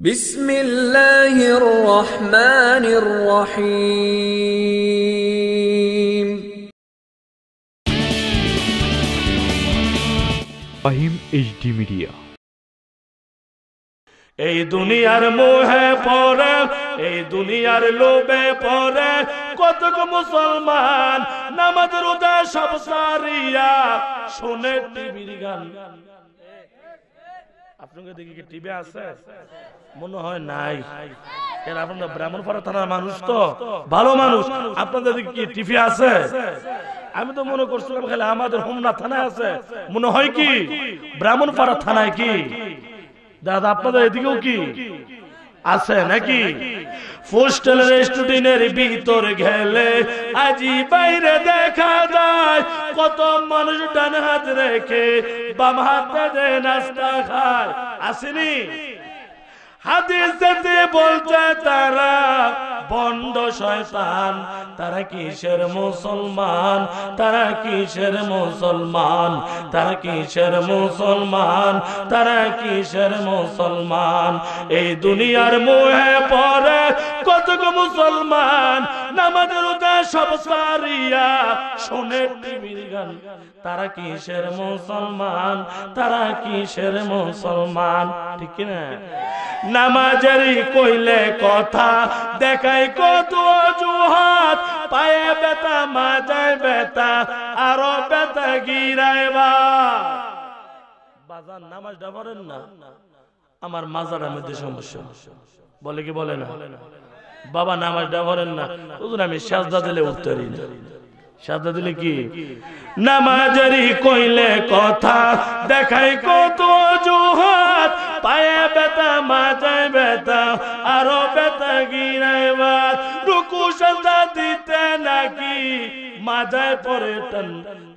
বিসমিল্লাহির রহমানির রহিম। Fahim HD media. এই দুনিয়ার মোহে পড়ে, এই দুনিয়ার লোভে পড়ে কতক মুসলমান নামাজ রোজা সব সারিয়া শুনে টিভির গান। আপনাদের দিকে কি টিভি আছে? মনে হয় নাই। এরা আপনারা ব্রাহ্মণপাড়া থানার মানুষ, তো ভালো মানুষ। আপনাদের দিকে কি টিভি আছে? আমি তো মনে করছিলাম খালি আমাদের হোমনা থানায় আছে। মনে হয় কি ব্রাহ্মণপাড়া থানায় কি দাদা আপনাদের এদিকেও কি আছে নাকি? পোস্টালের স্টুডেন্টের ভিতর গেলে আজি বাইরে দেখা যায় কত মানুষ ডান হাত রেখে বাম হাতে নাস্তা খায়। আসেনি হাদিসেতে বলছে তারা বন্ড শয়তান। তারা কিসের মুসলমান? তারা কিসের মুসলমান? তারা কিসের মুসলমান? তারা কিসের মুসলমান? এই দুনিয়ার মোহে পড়ে কতক মুসলমান নামাজ রোজা সব সারিয়া শুনে টিভির গান। তারা কিসের মুসলমান? তারা কিসের মুসলমান? ঠিক না? নামাজেরই কইলে কথা দেখাই কত অজুহাত, পায়ে বেতা মাজায় বেতা আরো বেতা গিরাইবা। বাজার নামাজটা পড়েন না, আমার মাজারের মধ্যে সমস্যা বলে কি বলে না? বাবা নামাজটা পড়েন না, বুঝুন আমি সাজদা দিলে উঠতে পারি না। সাজদা দিলে কি? নামাজেরই কইলে কথা দেখাই কত অজুহাত, পায়ে বেতা মাজায় বেতা আরো বেতা গিরাইবা। রুকু সাজদা দিতে নাকি মাজায় পড়ে টান।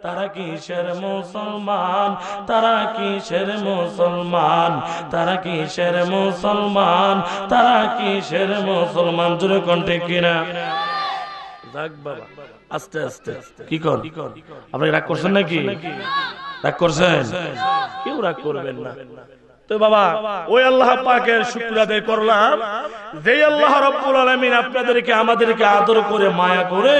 তারা কিসের মুসলমান? তারা কিসের মুসলমান? তারা কিসের মুসলমান? তারা কিসের মুসলমান? জোরে কণ্ঠে কিনা যাক বাবা আস্তে আস্তে। কি কর আপনি রাগ করছেন নাকি? রাগ করছেন? কেউ রাগ করবেন না। তো বাবা ওই আল্লাহ পাকের শুকর আদায় করলাম যে আল্লাহ রাব্বুল আলামিন আপনাদেরকে আমাদেরকে আদর করে মায়া করে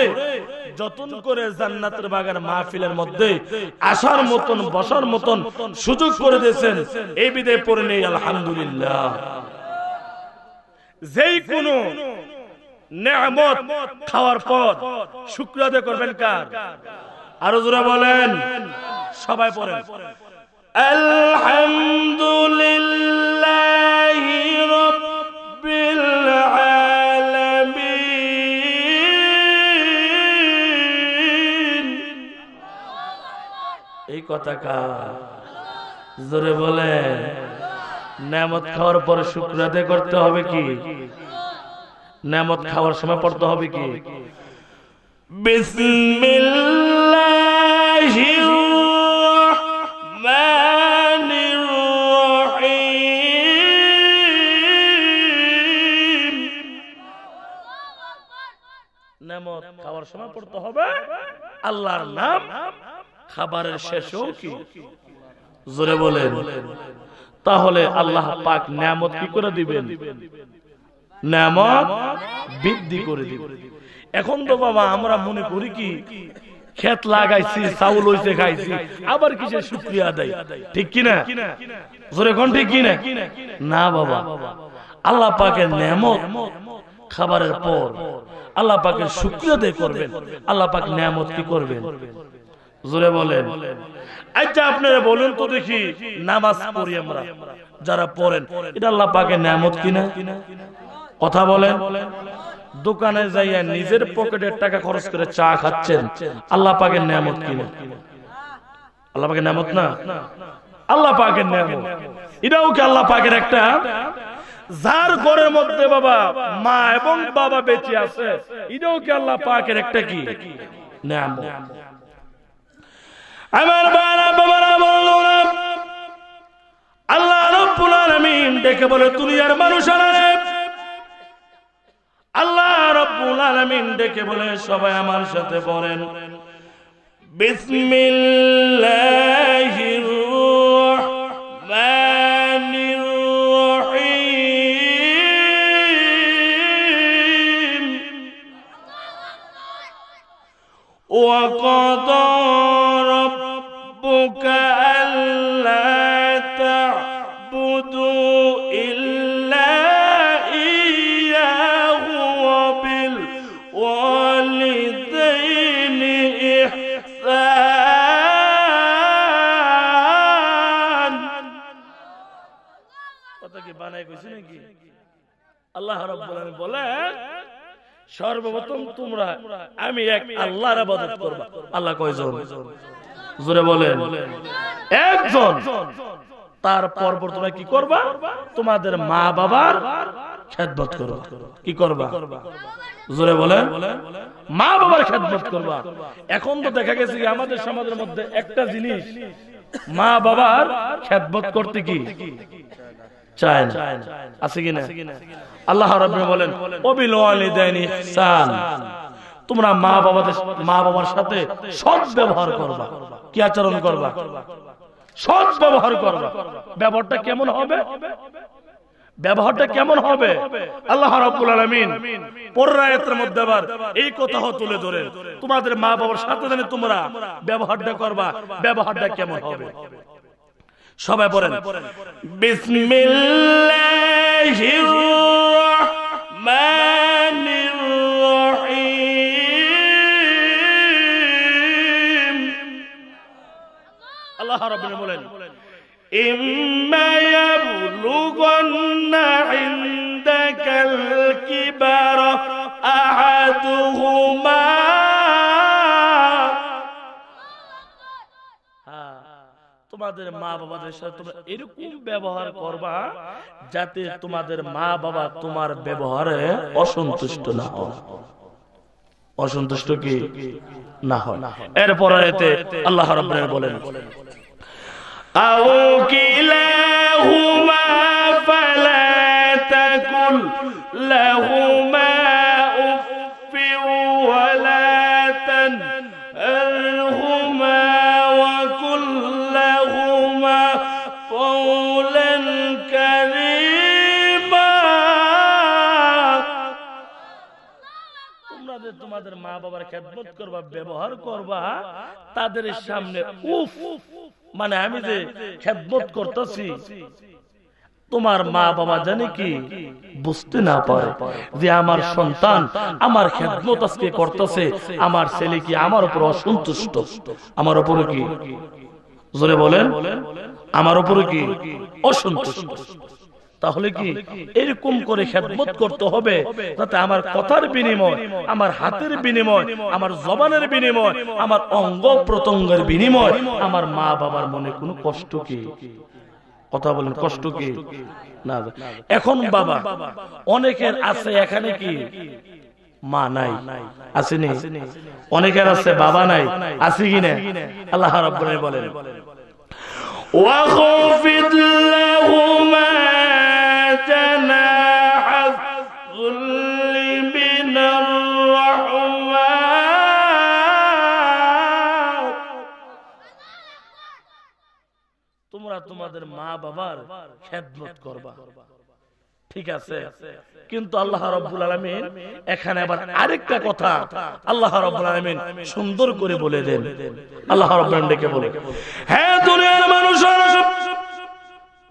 যতন করে জান্নাতের বাগান মাহফিলের মধ্যে আসার মতন বসার মতন সুযোগ করে দিয়েছেন। এই বিদায় পড়ে নেই আলহামদুলিল্লাহ। যেই কোনো নেয়ামত খাওয়ার পর শুকর আদায় করবেন কার? আরো জোরে বলেন, সবাই পড়েন আলহামদুলিল্লাহি রাব্বিল আলামিন। এই কথা কার? জোরে বলেন। নেয়ামত খাওয়ার পর শুকর আদায় করতে হবে কি? নেয়ামত খাওয়ার সময় পড়তে হবে কি? বিসমিল্লাহির রহমানির রহিম। নেয়ামত খাওয়ার সময় পড়তে হবে আল্লাহর নাম। খাবারের শেষেও কি? জোরে বলেন। তাহলে আল্লাহ পাক নেয়ামত কি করে দিবেন? নেয়ামত বৃদ্ধি করে দিবেন। এখন তো বাবা আমরা মনে করি কি ক্ষেত লাগাইছি, চাউল হইছে, খাইছি, আবার কিসের শুকরিয়া দেয়? ঠিক কিনা? জোরে কোন ঠিক কিনা? না বাবা, আল্লাহ পাকের নেয়ামত খাবারের পর আল্লাহ পাকের শুকরিয়া আদায় করবেন। আল্লাহ পাক নেয়ামত কি করবেন? জোরে বলেন। আচ্ছা আপনারা বলেন তো দেখি, নামাজ পড়ি আমরা যারা পড়েন, এটা আল্লাহ পাকের নেয়ামত কিনা? কথা বলেন। দোকানে যাইয়া নিজের পকেটের টাকা খরচ করে চা খাচ্ছেন, আল্লাহ পাকের নেয়ামত কিনা? আল্লাহ পাকের নেয়ামত না? আল্লাহ পাকের নেয়ামত। এটাও কি আল্লাহ পাকের একটা? যার ঘরের মধ্যে বাবা মা এবং বাবা বেঁচে আছে, এটাও কি আল্লাহ পাকের একটা কি নেয়ামত? আমার বাবা বাবারা বললো না, আল্লাহ রাব্বুল আলামিন ডেকে বলে দুনিয়ার মানুষেরা, আল্লাহ রাব্বুল আলামিন ডেকে বলে সবাই আমার সাথে পড়েন বিসমিল্লাহির রহমানির রহিম। وقضى ربك ألا تعبدوا إلا إياه وبالوالدين إحسان কথা কি বানাই কইছি নাকি? আল্লাহ রাব্বুল আলামিন বলেন সর্বপ্রথম তোমরা আমি এক আল্লাহর ইবাদত করবা। আল্লাহ কয়জন? জোরে বলেন একজন। তারপর তোমরা কি করবা? তোমাদের মা বাবার খেদমত করবা। কি করবা? জোরে বলেন মা বাবার খেদমত করবা। এখন তো দেখা গেছে কি আমাদের সমাজের মধ্যে একটা জিনিস মা বাবার খেদমত করতে কি চায় না, আছে কিনা? আল্লাহ রাব্বুল বলেন ওয়াবিল ওয়ালিদাইনি ইহসান, তোমরা মা বাবার সাথে সৎ ব্যবহার করবা। কি আচরণ করবা? সৎ ব্যবহার করবা। ব্যবহারটা কেমন হবে? ব্যবহারটা কেমন হবে? আল্লাহ রাব্বুল আলামিন পরের আয়াতের মধ্যে আবার এই কথাও তুলে ধরেন তোমাদের মা বাবার সাথে যেন তোমরা ব্যবহারটা করবা। ব্যবহারটা কেমন হবে? সবাই বলেন বিসমিল্লাহির রহমানির রহিম। আল্লাহ রাব্বুল বলেন ইম্মা ইয়াবলুগান্না ইনদাকাল কিবারা আহাদুহুমা, তোমাদের মা বাবাদের সাথে তোমরা এরকম ব্যবহার করবা যাতে তোমাদের মা বাবা তোমার ব্যবহারে অসন্তুষ্ট না হয়। অসন্তুষ্ট কি না হয়। এরপর আয়াতে আল্লাহ রাব্বুল আলামিন বলেন আও কিলাহুমা ফালা তাকুল লাহুমা উফফি ওয়ালা তানহারহুমা ওয়া কুল লাহুমা কওলান কারীমা। তোমরা যে তোমাদের মা বাবার খেদমত করবা, ব্যবহার করবা, তাদের সামনে উফ মানে আমি যে খেদমত করতেছি তোমার মা বাবা জানে কি বুঝতে না পারে যে আমার সন্তান আমার খেদমত আজকে করতেছে, আমার ছেলে কি আমার উপর অসন্তুষ্ট, আমার উপরে কি, জোরে বলেন, আমার উপরে কি অসন্তুষ্ট। তাহলে কি এরকম করে খেদমত করতে হবে যাতে আমার কথার বিনিময়, আমার হাতের বিনিময়, আমার জবানের বিনিময়, আমার অঙ্গ প্রত্যঙ্গের বিনিময় আমার মা বাবার মনে কোনো কষ্ট কি, কথা বলেন কষ্ট কি না। এখন বাবা অনেকের আছে এখানে কি মা নাই, আসেনি, অনেকের আছে বাবা নাই, আছে কিনা? আল্লাহ রাব্বুল আলামিন বলেন ওয়াখফিদ লাহুমা جناح الذل من الرحمة, তোমরা তোমাদের মা বাবার খেদমত করবা, ঠিক আছে। কিন্তু আল্লাহ রাব্বুল আলামিন এখানে আবার আরেকটা কথা আল্লাহ রাব্বুল আলামিন সুন্দর করে বলে দেন। আল্লাহ রাব্বুল আলামিন ডেকে বলে হে দুনিয়ার মানুষেরা,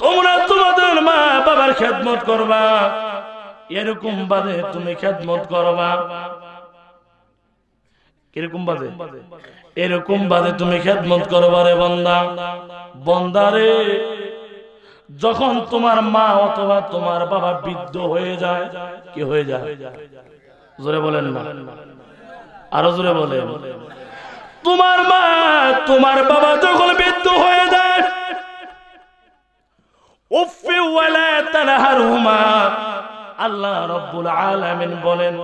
তোমরা তোমাদের মা বাবার খেদমত করবা, এরকম ভাবে তুমি খেদমত করবা। কিরকম ভাবে? এরকম ভাবে তুমি খেদমত করবা রে বান্দা, বান্দারে। যখন তোমার মা অথবা তোমার বাবা বৃদ্ধ হয়ে যায়, কি হয়ে যায়? জোরে বলেন না, আরো জোরে বলেন। তোমার মা তোমার বাবা যখন বৃদ্ধ হয়ে যায়, উফি ওয়ালা তানহারহুমা, আল্লাহ রাব্বুল আলামিন বলেন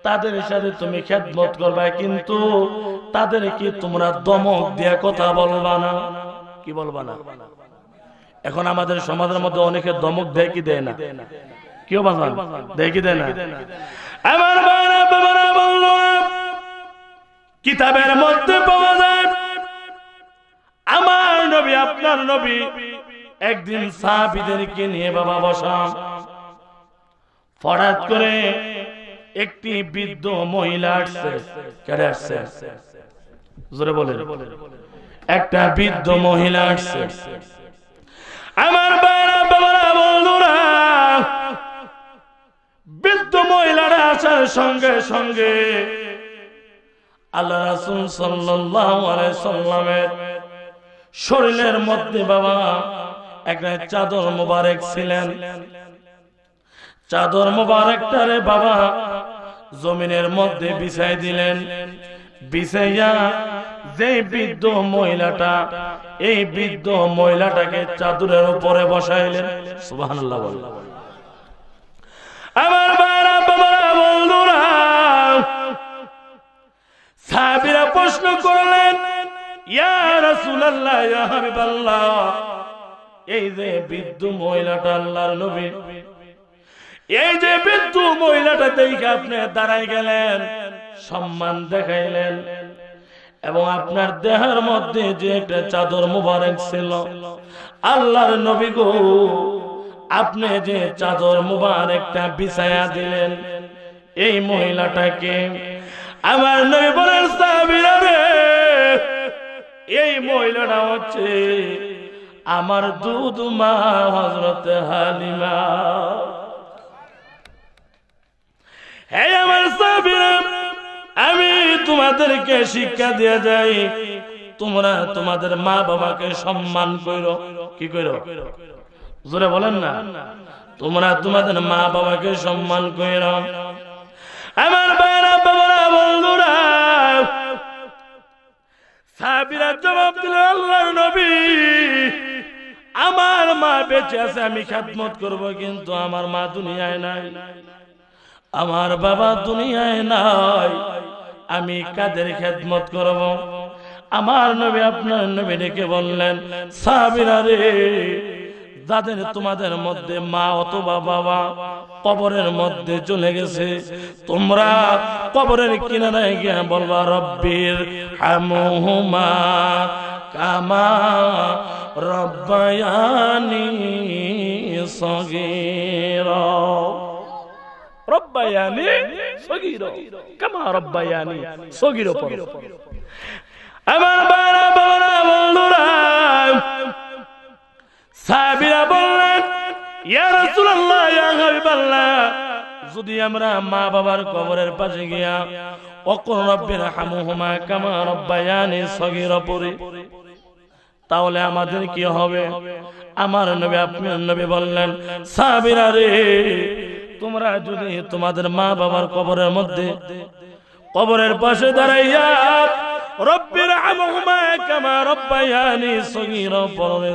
তাদের সাথে তুমি খেদমত করবা, কিন্তু তাদেরকে তোমরা দমক দিয়ে কথা বলবা না। কি বলবা না? এখন আমাদের সমাজের মধ্যে অনেকে দমক দেয় কি দেয় না? কেউ বাজান দেয় কি দেয় না? আমার বাবা বাবা বলল কিতাবের মধ্যে পাওয়া যায় আমার নবী আপনার নবী একদিন সাহাবীদেরকে নিয়ে বাবা বসা, হঠাৎ করে একটি বৃদ্ধ মহিলা আসছে। কেড়ে আসছে? জোরে বলেন। একটা বৃদ্ধ মহিলা আসছে। আমার ভাইরা বাবারা বন্ধুরা, বৃদ্ধ মহিলারা আসার সঙ্গে সঙ্গে আল্লাহ রাসূল সাল্লাল্লাহু আলাইহি সাল্লামের শরীরের মধ্যে বাবা একটা চাদর মোবারক ছিলেন। চাদর মোবারকটারে বাবা জমিনের মধ্যে বিছাই দিলেন। বিছাইয়া যে বৃদ্ধ মহিলাটা, এই বৃদ্ধ মহিলাটাকে চাদরের উপরে বসাইলেন। সুবহানাল্লাহ বলেন। আমার ভাইরা বাবারা বন্ধুরা, সাহাবীরা প্রশ্ন করলেন, ইয়া রাসূলুল্লাহ, ইয়া হাবিবাল্লাহ, এই যে বৃদ্ধ মহিলাটা আল্লাহর নবী, এই যে বৃদ্ধ মহিলাটা দেখে আপনি দাঁড়াই গেলেন, সম্মান দেখাইলেন, এবং আপনার দেহের মধ্যে যে একটা চাদর মুবারক ছিল, আল্লাহর নবী গো, আপনি যে চাদর মুবারকটা বিছায়া দিলেন, এই মহিলাটাকে আমার নবী বলেন, সাহাবীরা রে, এই মহিলাটা হচ্ছে আমার দুধ মা হযরত হালিমা। হে আমার সাহাবীরা, আমি তোমাদেরকে শিক্ষা দিয়ে যাই, তোমরা তোমাদের মা বাবাকে সম্মান করো। কি করো? জোরে বলেন না। তোমরা তোমাদের মা বাবাকে সম্মান করো। আমার ভাইরা বাবারা বন্ধুরা, সাহাবীরা জবাব দিল, আল্লাহর নবী, আমার মা বেঁচে আছে, আমি খেদমত করব, কিন্তু আমার মা দুনিয়ায় নাই, আমার বাবা দুনিয়ায় নাই, আমি কাদের খেদমত করব? আমার নবী আপনার নবী ডেকে বললেন, সাহাবীরা রে, যাদের তোমাদের মধ্যে মা অথবা বাবা কবরের মধ্যে চলে গেছে, তোমরা কবরের কিনারায় গিয়ে বলবা, রব্বির হামহুমা কামা রব্বায়ানি সগীরা। রব্বায়ানি সগীরা কামা রব্বায়ানি সগীরা পড়ো। আমার বাবা বাবা বন্ধুরা, সাহাবীরা বললেন, ইয়া রাসূলুল্লাহ, ইয়া হাবিবাল্লাহ, যদি আমরা মা বাবার কবরের পাশে গিয়া ওয়াকুল রাব্বির হামহুমা কামা রব্বায়ানি সগীরা পড়ি, তাহলে আমাদের কি হবে? আমার নবী আপনার নবী বললেন, সাহাবীরা রে, তোমরা যদি তোমাদের মা বাবার কবরের মধ্যে কবরের পাশে দাঁড়াইয়া রব্বির হামহুমা কামা রব্বায়ানি সগীরা পড়ে,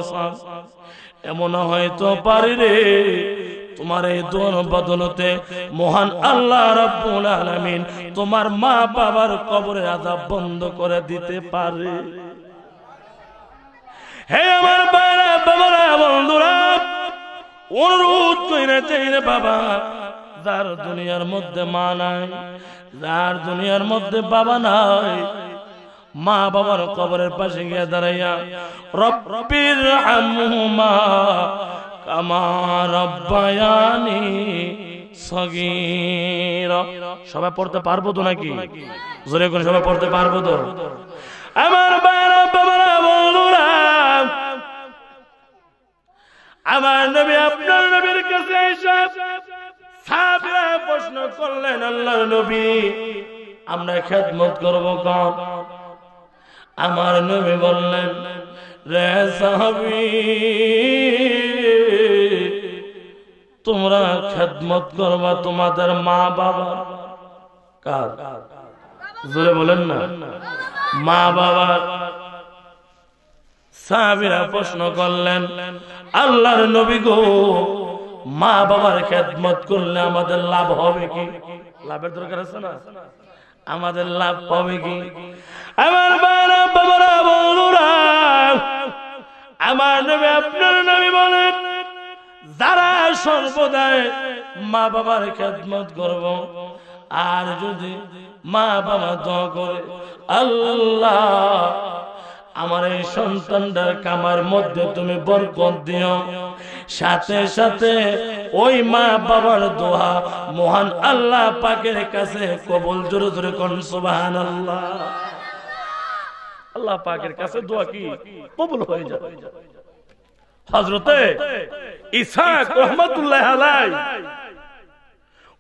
এমন হয়তো পারে রে, তোমার এই দোয়ার বদলতে মহান আল্লাহ রাব্বুল আলামিন তোমার মা বাবার কবরের আযাব বন্ধ করে দিতে পারে। হে আমার ভাইরা বাবারা বন্ধুরা, অনুরোধ কইরা চাইরে বাবা, যার দুনিয়ার মধ্যে মা নাই, যার দুনিয়ার মধ্যে বাবা নাই, মা বাবার কবরের পাশে গিয়ে দাঁড়াইয়া রব্বির হামহুমা কামা রব্বায়ানি সগীরা। সবাই পড়তে পারবো তো নাকি? জোরে করে সবাই পড়তে পারবো তো? আমার ভাইরা বাবারা বন্ধুরা, আমার নবী আপনার নবীর কাছে এসে সাহাবীরা প্রশ্ন করলেন, আল্লাহর নবী, আমরা খেদমত করব কার? আমার নবী বললেন, রে সাহাবী, তোমরা খেদমত করবা তোমাদের মা বাবা। কার? জোরে বলেন না। মা বাবার। সাহাবীরা প্রশ্ন করলেন, আল্লাহর নবী গো, মা বাবার খেদমত করলে আমাদের লাভ হবে কি? লাভের দরকার আছে না? আমাদের লাভ হবে কি? আমার বাবা বাবারা বন্ধুরা, আমার নবী আপনার নবী বলেন, যারা সর্বদাই মা বাবার খেদমত করব, আর যদি মা বাবা দোয়া করে, আল্লাহ আমার এই সন্তানটার কামার মধ্যে তুমি বরকত দিও, সাথে সাথে ওই মা বাবার দোয়া মহান আল্লাহ পাকের কাছে কবুল। জোরে জোরে কোন সুবহানাল্লাহ। আল্লাহ পাকের কাছে দোয়া কি কবুল হয়ে যাবে। হযরতে ইসহাক রাহমাতুল্লাহ আলাইহি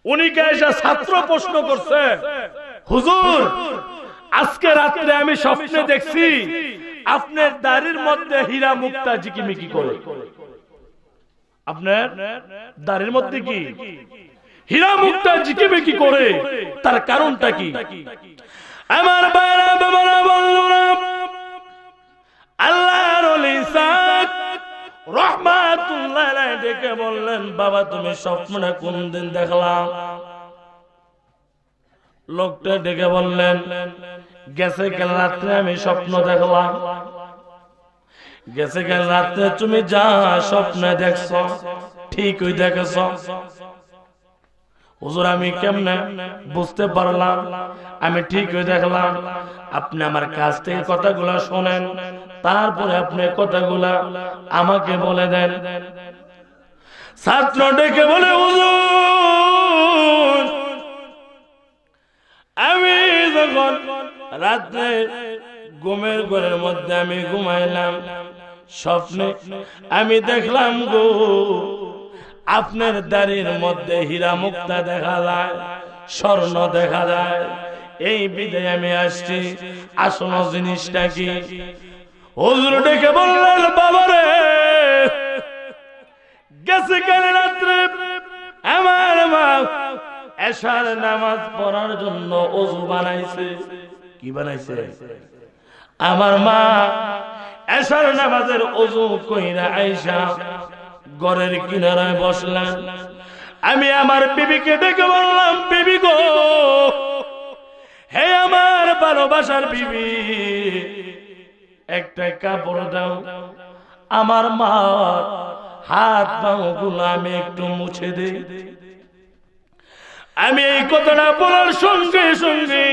উনি কায়সা ছাত্র প্রশ্ন করছে, হুজুর আজকে রাতে আমি স্বপ্নে দেখছি আপনার দাড়ির মধ্যে হীরা মুক্তা ঝিকিমিকি করে। আপনার দাড়ির মধ্যে কি হীরা মুক্তা ঝিকিমিকি করে, তার কারণটা কি? আমার ভাইরা বাবারা বন্ধুরা, আল্লাহর ওলি ইসহাক রাহমাতুল্লাহ আলাইহি ডেকে বললেন, বাবা তুমি স্বপ্নটা কোন দিন দেখলাম? লোকটা ডেকে বললেন, গেছে কাল রাত্রে আমি স্বপ্ন দেখলাম। গেছে কাল রাত্রে তুমি যা স্বপ্নে দেখছো ঠিকই দেখেছো। হুজুর আমি কেমনে বুঝতে পারলাম আমি ঠিকই দেখলাম? আপনি আমার কাছ থেকে কথাগুলো শোনেন, তারপরে আপনি কথাগুলা আমাকে বলে দেন। ছাত্র ডেকে বলে, হুজুর আমি যখন রাত্রে ঘুমের ঘরের মধ্যে আমি ঘুমাইলাম, স্বপ্নে আমি দেখলাম গো আপনার দাড়ির মধ্যে হীরা মুক্তা দেখা যায়, স্বর্ণ দেখা যায়। এই বিদায় আমি আসছি, আসল জিনিসটা কি? হুজুর ডেকে বললেন, বাবারে গেছে কাল রাত্রে আমার মা এশার নামাজ পড়ার জন্য ওযু বানাইছে। কি বানাইছে? আমার মা এশার নামাজের ওযু কইরা আয়েশা ঘরের কিনারায় বসলেন। আমি আমার বিবিকে ডেকে বললাম, বিবি গো, হে আমার ভালোবাসার বিবি, একটা কাপড় দাও, আমার মা হাত পা গুলো আমি একটু মুছে দেই। আমি এই কথাটা বলার সঙ্গে সঙ্গে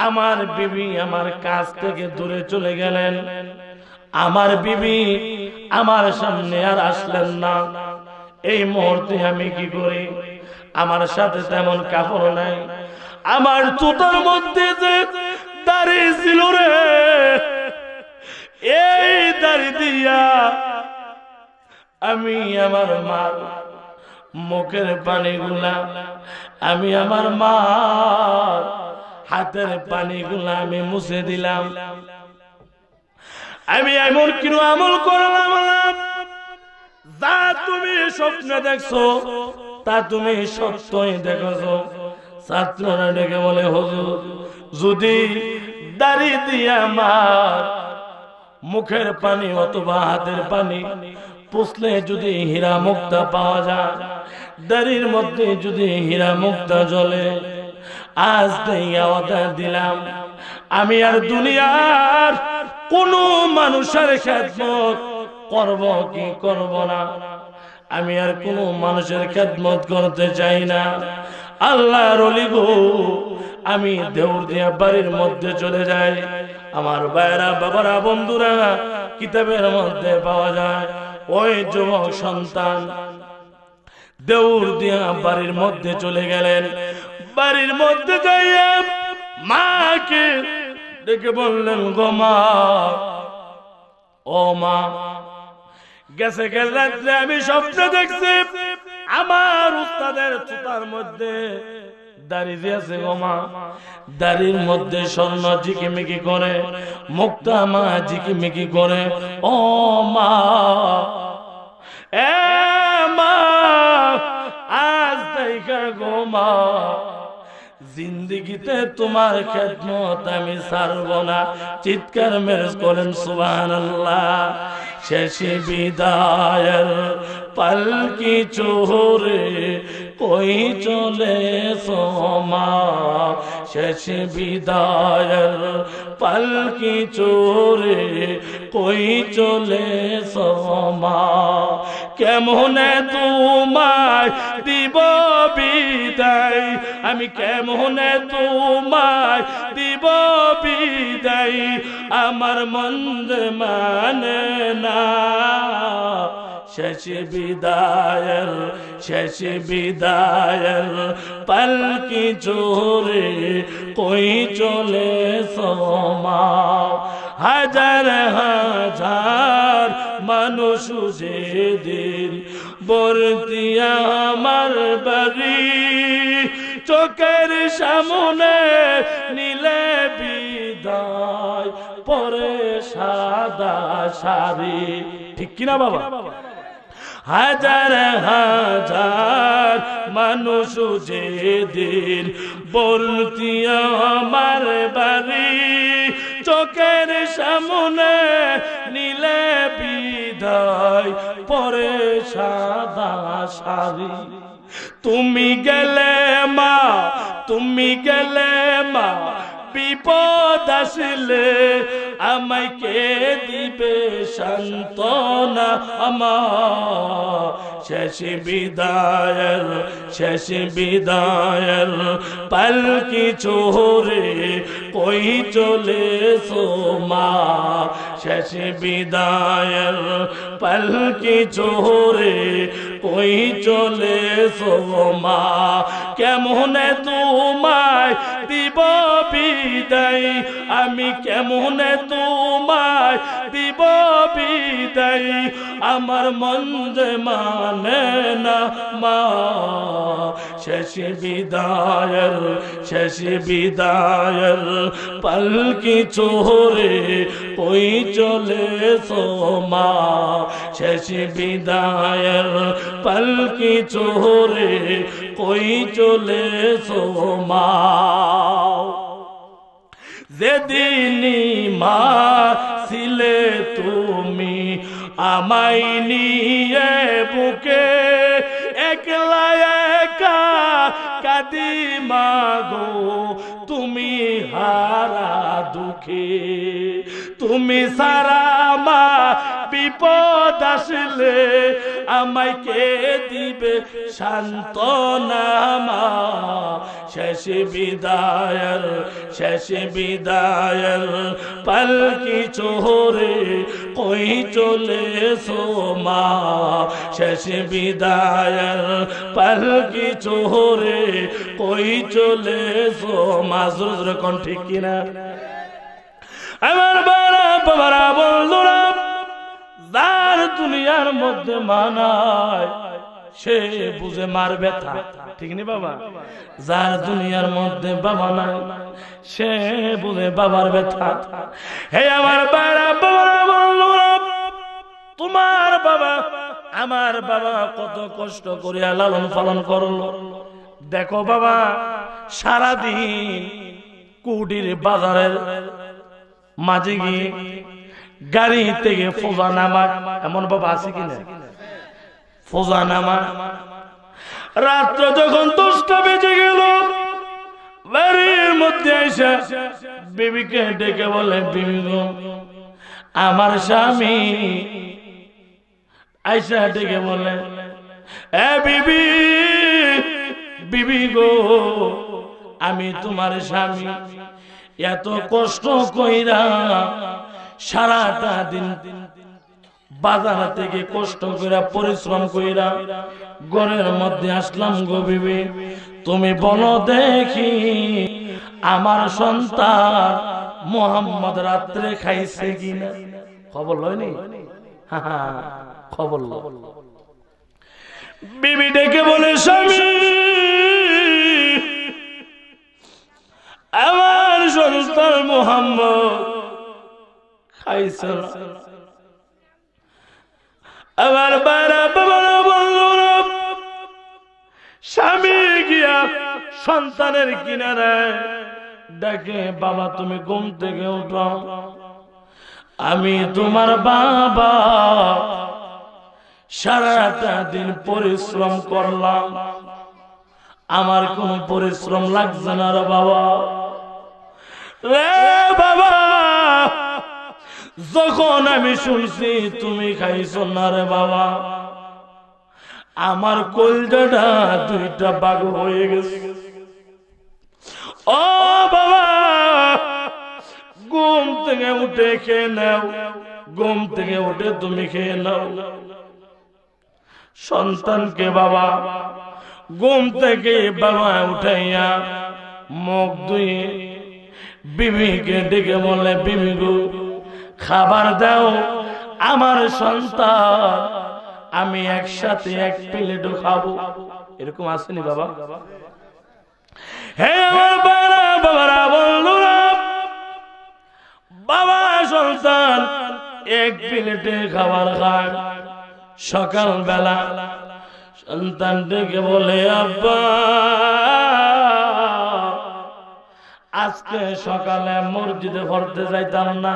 আমার বিবি আমার কাছ থেকে দূরে চলে গেলেন। আমার বিবি আমার সামনে আর আসলেন না। এই মুহূর্তে আমি কি করি? আমার সাথে তেমন কাপড় নাই, আমার জুতার মধ্যে যে দাড়ি ছিল রে, এই দাড়ি দিয়া আমি আমার মার মুখের পানিগুলা, আমি আমার মার হাতের পানিগুলা আমি মুছে দিলাম। আমি এমন কিনো আমল করলাম, যা তুমি স্বপ্নে দেখছো তা তুমি সত্যই দেখছো। ছাত্ররা ডেকে বলে, হুজুর যদি দাড়ি দিয়ে আমার মুখের পানি অথবা হাতের পানি পুছলে যদি হীরা মুক্তা পাওয়া যায়, দাড়ির মধ্যে যদি হীরা মুক্তা জ্বলে, আজ থেকে ওয়াদা দিলাম আমি আর দুনিয়ার কোন মানুষের খেদমত করব কি করব না, আমি আর কোন মানুষের খেদমত করতে চাই না। আল্লাহর ওলি গো, আমি দেউরদিয়া বাড়ির মধ্যে চলে যাই। আমার ভাইরা বাবারা বন্ধুরা, কিতাবের মধ্যে পাওয়া যায় ওই যুবক সন্তান দেউরদিয়া বাড়ির মধ্যে চলে গেলেন। বাড়ির মধ্যে যাইয়া মাকে ডেকে বললেন, গো মা, ও মা, গেছে কাল রাত্রে আমি স্বপ্নে দেখছি আমার উস্তাদের জুতার মধ্যে দাড়ি দিয়েছে। গো মা, দাড়ির মধ্যে স্বর্ণ ঝিকিমিকি করে, মুক্তা মা ঝিকিমিকি করে। ও মা, এ মা, আজ দেখা গো মা, জিন্দেগিতে তোমার খেদমত আমি ছাড়ব না। চিৎকার মেরে করেন সুবহানাল্লাহ। শেষে বিদায়ের পালকি চোরে কই চলে সোমা, শেষে বিদায়ের পালকি চোরে কই চলে সোমা, কেমনে তোমায় দিব বিদায়, আমি কেমনে তোমায় দিব বিদায়, আমার মন মানে না। শেষ বিদায়ের শেষ বিদায়ের পালকি চড়ে কই চলে সোমা হাজার হাজার মানুষ যেদিন ভর্তি আমার বাড়ি চোখের সামনে নিলে বিদায় পরে সাদা শাড়ি ঠিক কিনা বাবা হাজার হাজার মানুষ যেদিন বলতি আমার বাড়ি চোখের সামনে নিলে বিদায় পরে সাদা শাড়ি তুমি গেলে মা বিপদ আসলে আমায় কে দিবে সান্ত্বনা আমার শেষ বিদায়ের পালকি চড়ে কই চলে সোমা শেষ বিদায়ের পালকি চড়ে কই চলে সোমা কেমনে তোমায় দিব বিদায় আমি কেমনে তোমায় দিব বিদায় আমার মন যে মানে না মা শেষ বিদায়ের পালকি চড়ে কই চলে সোমা শেষ বিদায়ের পালকি চড়ে কই চলে সোমা যেদিনই মা ছিলে তুমি আমায় নিয়ে বুকে একলা একা কাঁদি মাগো তুমি হারা দুঃখে তুমি সারা মা বিপদ আসলে আমায় কে দিবে সান্ত্বনা মা শেষ বিদায়ের পালকি চড়ে কই চলে সোমা শেষ বিদায়ের পালকি চড়ে কই চলে সোমা জোরে কোন ঠিক কিনা আমার বাবারা বন্ধুরা যার দুনিয়ার মধ্যে মানায় সে বুঝে মার ব্যথা ঠিক নি বাবা যার দুনিয়ার মধ্যে বাবা নাই সে বুঝে বাবার ব্যথা হে আমার বাবারা বন্ধুরা তোমার বাবা আমার বাবা কত কষ্ট করে লালন পালন করলো দেখো বাবা সারাদিন কুটির বাজারের মাঝে গিয়ে গাড়ি থেকে ফোজা নামা এমন বাবা আছে কিনা ফোজা নামা রাত্র যখন 10টা বেজে গেল বাড়ির মধ্যে এসে বিবিকে ডেকে বলে বিবি গো আমার স্বামী আয়সা ডেকে বলে এ বিবি গো আমি তোমার স্বামী এত কষ্ট কইরা সারাটা দিন বাজার থেকে কষ্ট কইরা পরিশ্রম কইরা ঘরের মধ্যে আসলাম গো বিবি তুমি বলো দেখি আমার সন্তান মোহাম্মদ রাত্রে খাইছে কিনা খবর লয়নি খবর ল বিবি ডেকে বলে স্বামী আমার সন্তান মোহাম্মদ খাইছে আমার বাবারা বন্ধুরা স্বামী গিয়া সন্তানের কিনারে ডাকে বাবা তুমি ঘুম থেকে উঠো আমি তোমার বাবা সারাটা দিন পরিশ্রম করলাম আমার কোনো পরিশ্রম লাগছে না রে বাবা যখন আমি শুনছি তুমি খাইছো না রে বাবা আমার কলজাটা 2টা ভাগ হয়ে গেছে ও বাবা ঘুম থেকে উঠে খেয়ে নাও ঘুম থেকে উঠে তুমি খেয়ে নাও সন্তানকে বাবা ঘুম থেকে বাবা উঠাইয়া মুখ ধুয়ে বিবিকে ডেকে বলে, বিবি গো খাবার দাও, আমার সন্তান আমি একসাথে এক প্লেটও খাবো। এরকম আসেনি বাবা? হে আমার বাবারা বন্ধুরা, বাবা সন্তান এক প্লেটে খাবার খায়। সকাল বেলা সন্তান ডেকে বলে, আব্বা আজকে সকালে মসজিদে পড়তে যাইতাম না।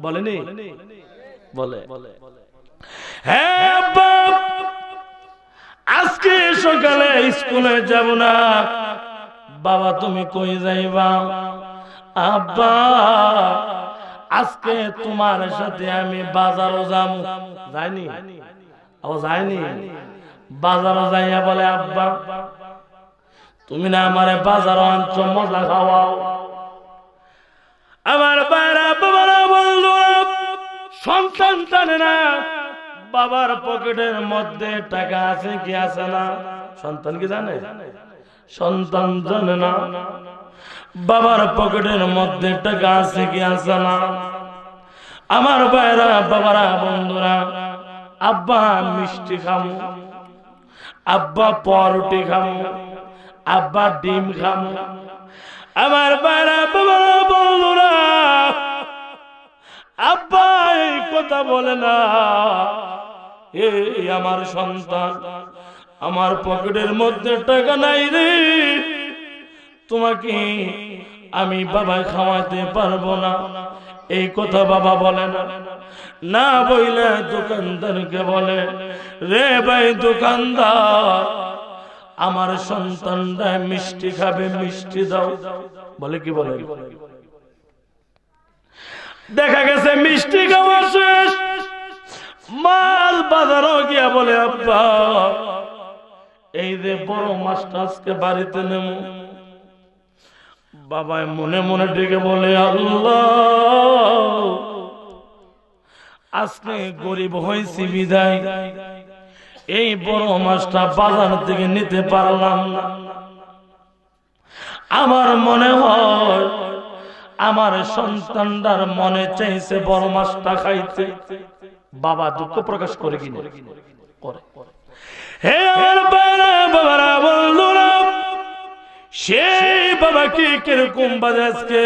বলেনি? বলে, হ্যাঁ আব্বা আজকে সকালে স্কুলে যাব না। বাবা তুমি কই যাইবা? আব্বা আজকে তোমার সাথে আমি বাজারও যাবো। যাইনি? ও যাইনি? বাজারও যাইয়া বলে, আব্বা তুমি না আমারে বাজারও আনছো, মজা খাওয়াও। আমার বাইরা বাবারা বন্ধুরা, সন্তান জানে না বাবার পকেটের মধ্যে টাকা আছে কি আছে না। সন্তান কি জানে? সন্তান জানে না বাবার পকেটের মধ্যে টাকা আছে কি আছে না। আমার বাইরা বাবারা বন্ধুরা, আব্বা মিষ্টি খামু, আব্বা পরোটি খামু, আব্বা ডিম খামু। আমার বাইরা বাবারা বন্ধুরা, আব্বা এই কথা বলে না। এই আমার সন্তান, আমার পকেটের মধ্যে টাকা নাই রে, তোমাকে আমি বাবা খাওয়াতে পারবো না, এই কথা বাবা বলে না। না বইলে দোকানদারকে বলে, রে ভাই দোকানদার আমার সন্তানরা মিষ্টি খাবে, মিষ্টি দাও। বলে কি বলে? দেখা গেছে মিষ্টি খাওয়া শেষ, মাল বাজারও গিয়া বলে, আব্বা এই যে বড় মাছটা আজকে বাড়িতে নেব। বাবা মনে মনে ডেকে বলে, আল্লাহ আজকে গরিব হয়েছি বিদায় এই বড় মাছটা বাজার থেকে নিতে পারলাম না। আমার মনে হয় আমার সন্তানটার মনে চাইছে বড় মাছটা খাইতে। বাবা দুঃখ প্রকাশ করে কিনা করে। হে আমার বাবারা বন্ধুরা, সেই বাবাকে কিরকম বাজে আজকে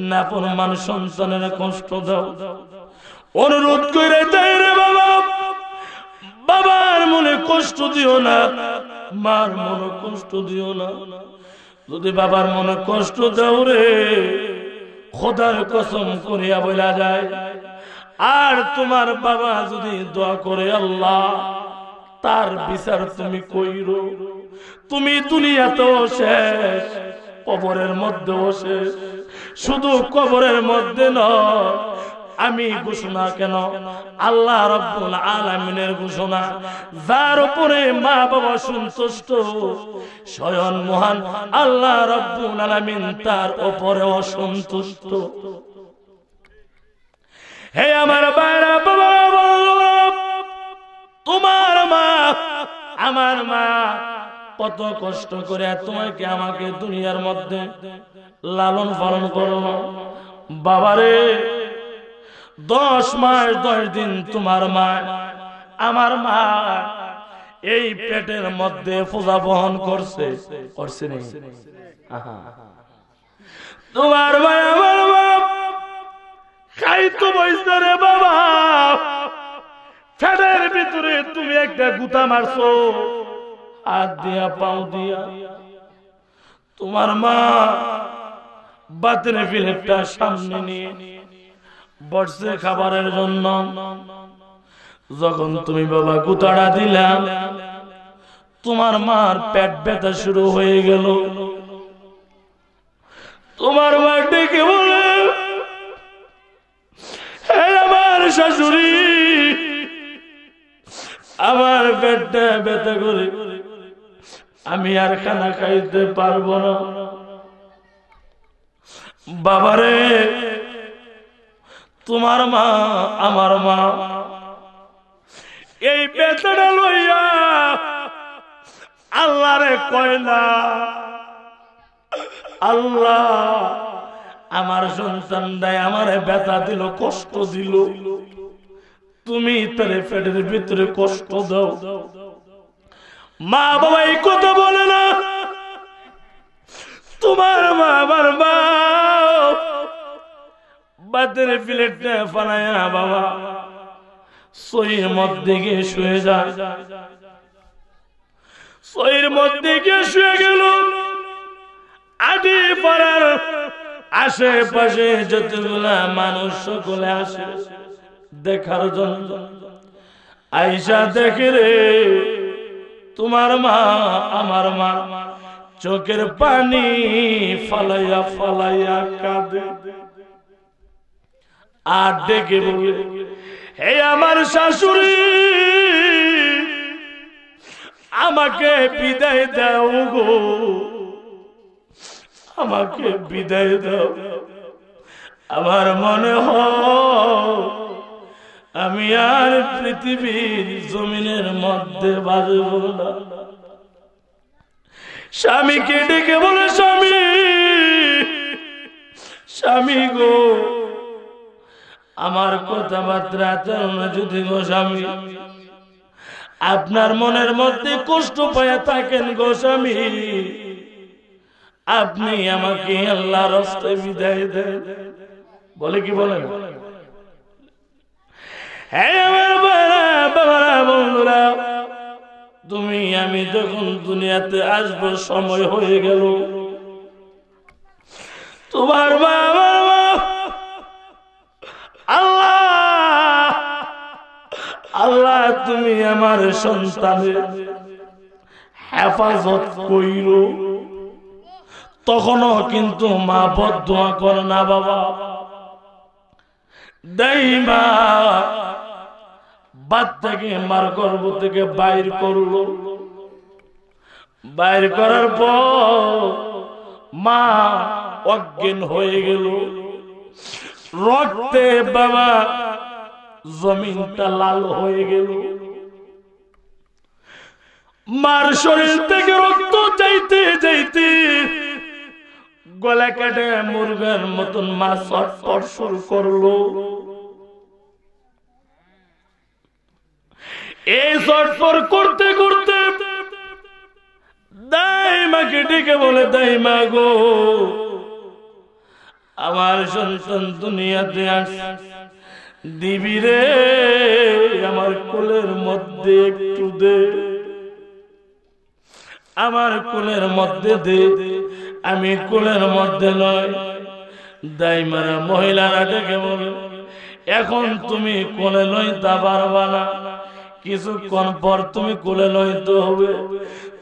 নাফরমান সন্তানের কষ্ট দাও। অনুরোধ করে যাই রে বাবা, বাবার মনে কষ্ট দিও না, মার মনে কষ্ট দিও না। যদি বাবার মনে কষ্ট দাও রে, খোদার কসম করিয়া বলা যায়, আর তোমার বাবা যদি দোয়া করে আল্লাহ তার বিচার তুমি কইরো। তুমি দুনিয়াতেও শেষ, কবরের মধ্যেও শেষ। শুধু কবরের মধ্যে নয়, আমি ঘোষণা কেন, আল্লাহ রাব্বুল আলামিনের ঘোষণা, যার উপরে মা বাবা সন্তুষ্ট, স্বয়ং মহান আল্লাহ রাব্বুল আলামিন তার উপরে অসন্তুষ্ট। হে আমার ভাইরা বাবারা বন্ধুরা, তোমার মা আমার মা কত কষ্ট করে তোমাকে আমাকে দুনিয়ার মধ্যে লালন পালন করলো। বাবারে 10 মাস 10 দিন তোমার মা আমার মা এই পেটের মধ্যে পূজা বহন করছে, করছে না? তোমার ভাই আমার বাপ খাইতো বইছে রে বাবা, পেটের ভিতরে তুমি একটা গুতা মারছো হাত দিয়া পাও দিয়া। তোমার মা বাতের প্লেটটা সামনে নিয়ে বসছে খাবারের জন্য। যখন তুমি বাবা গুতাটা দিলাম, তোমার মার পেট ব্যথা শুরু হয়ে গেল। তোমার মা ডেকে বলে, হে আমার শাশুড়ি, আমার পেটটা ব্যথা করে আমি আর খানা খাইতে পারবো না। বাবারে তোমার মা আমার মা এই বেতনা লইয়া আল্লাহরে কয় না, আল্লাহ আমার সন্তানটাই আমারে ব্যথা দিল, কষ্ট দিল, তুমি তার পেটের ভিতরে কষ্ট দাও। মা বাবা এই কথা বলে না, তোমার মা আমার মা বাতের প্লেটটা ফালায়া বাবা সইয়ের মধ্যে গিয়ে শুয়ে যায়। সইয়ের মধ্যে গিয়ে শুয়ে গেল। আদি পাড়ার আশেপাশে যতগুলা মানুষ সকলে আসে দেখার জন্য। আইসা দেখে রে তোমার মা আমার মা চোখের পানি ফালাইয়া ফালাইয়া কাঁদে। আর ডেকে বলে, হে আমার শাশুড়ি, আমাকে বিদায় দাও গো, আমাকে বিদায় দাও। আমার মনে হয় আমি আর পৃথিবীর জমিনের মধ্যে বাঁচব না। স্বামীকে ডেকে বলে, স্বামী, স্বামী গো, আমার কথাবার্তা আচরণ যদি গো স্বামী আপনার মনের মধ্যে কষ্ট পায়া থাকেন গো স্বামী, আপনি আমাকে আল্লাহর রাস্তায় বিদায় দেন। বলে কি বলেন? হ্যাঁ আমার বাবারা বন্ধুরা, তুমি আমি যখন দুনিয়াতে আসবো সময় হয়ে গেল। তোমার বাবা আল্লাহ, আল্লাহ তুমি আমার সন্তানের হেফাজত কইরো। তখনও কিন্তু মা বদদোয়া করে না বাবা। দাইমা বাচ্চাকে মার গর্ভ থেকে বাইর করলো। বাইর করার পর মা অজ্ঞান হয়ে গেল। রক্তে বাবা জমিনটা লাল হয়ে গেল। মার শরীর থেকে রক্ত যাইতে যাইতে গলা কাটে মুরগার মতন মা ছটফট শুরু করলো। এই ছটফট করতে করতে দাইমাকে ডেকে বলে, দাইমা গো, আমার সন্তান দুনিয়াতে আসে, দিবি রে আমার কোলের মধ্যে একটু দে, আমার কোলের মধ্যে দে। আমি কোলের মধ্যে নয়। দাইমারা মহিলারা ডেকে বলে, এখন তুমি কোলে লইতে পারবা না, কিছুক্ষণ পর তুমি কোলে লইতে হবে।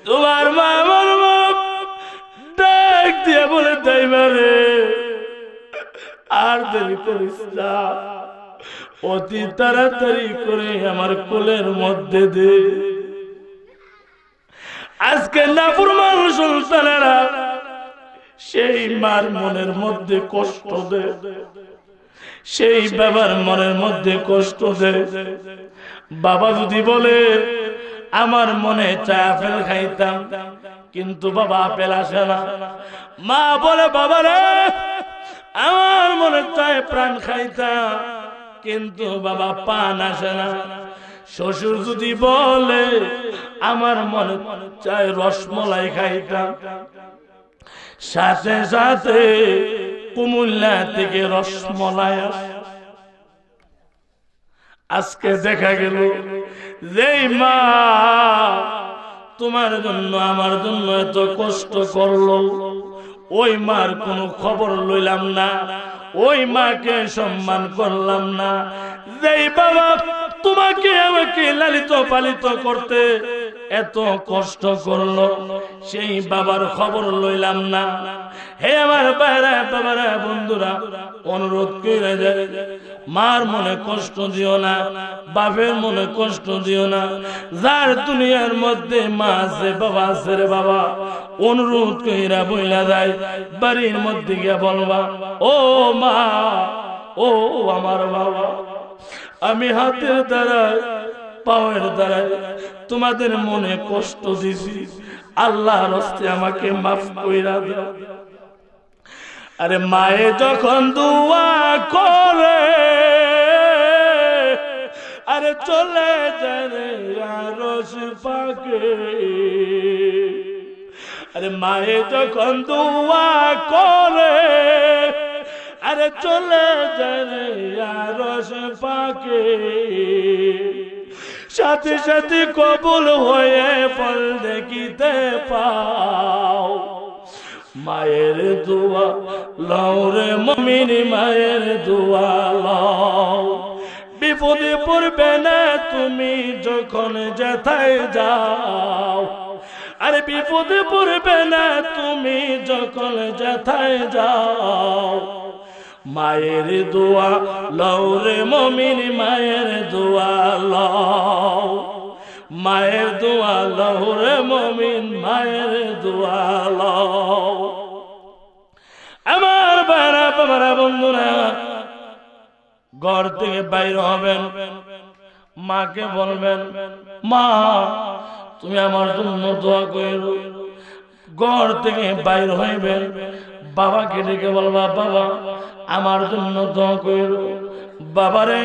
তোমার মা আমার মা ডাক দিয়ে বলে, দাইমারে আর দেরি করিস না, অতি তাড়াতাড়ি করে আমার কোলের মধ্যে দে। আজকে নাফরমান সন্তানেরা সেই মার মনের মধ্যে কষ্ট দেয়, সেই বাবার মনের মধ্যে কষ্ট দেয়। বাবা যদি বলে আমার মনে চায় আপেল খাইতাম, কিন্তু বাবা আপেল আসে না। মা বলে, বাবা রে আমার মনে চায় প্রাণ খাইতাম, কিন্তু বাবা পান আসে না। শ্বশুর যদি বলে আমার মনে চায় রসমলাই খাইতাম, সাথে সাথে কুমিল্লা থেকে রসমলাই আসে। আজকে দেখা গেল যেই মা তোমার জন্য আমার জন্য এত কষ্ট করলো, ওই মার কোনো খবর লইলাম না, ওই মাকে সম্মান করলাম না। যেই বাবা তোমাকে আমাকে লালিত পালিত করতে এত কষ্ট করলো, সেই বাবার খবর লইলাম না। হে আমার ভাইরা বাবারা বন্ধুরা, অনুরোধ করে যায়, মার মনে কষ্ট দিও না, বাপের মনে কষ্ট দিও না। যার দুনিয়ার মধ্যে মা আছে বাবা আছে রে বাবা, অনুরোধ কইরা বইলা যায়, বাড়ির মধ্যে গিয়া বলবা, ও মা, ও আমার বাবা, আমি হাতের দ্বারা পাওয়ার দ্বারা তোমাদের মনে কষ্ট দিছি, আল্লাহর হস্তে আমাকে মাফ কইরা দাও। আরে মায়ে যখন দোয়া করে আরে চলে যায় রে আরশ পাকে, আরে মায়ে যখন দোয়া করে আরে চলে যায় রে আরশ পাকে, সাথে সাথে কবুল হয়ে ফল দেখিতে পাও। মায়ের দোয়া লও রে মুমিন, মায়ের দোয়া লও। বিপদে পড়বে না তুমি যখন যেথায় যাও, আরে বিপদে পড়বে না তুমি যখন যেথায় যাও। মায়ের দোয়া লও রে মুমিন, মায়ের দোয়া লও। মায়ের দোয়া লও রে মুমিন, মায়ের দোয়া লও। আমার বাবা বাবারা বন্ধুরা, ঘর থেকে বাইর হবেন, মাকে বলবেন মা তুমি আমার জন্য দোয়া করো। ঘর থেকে বাইর হইবেন, বাবাকে ডেকে বলবা বাবা আমার জন্য দোয়া করো। বাবারে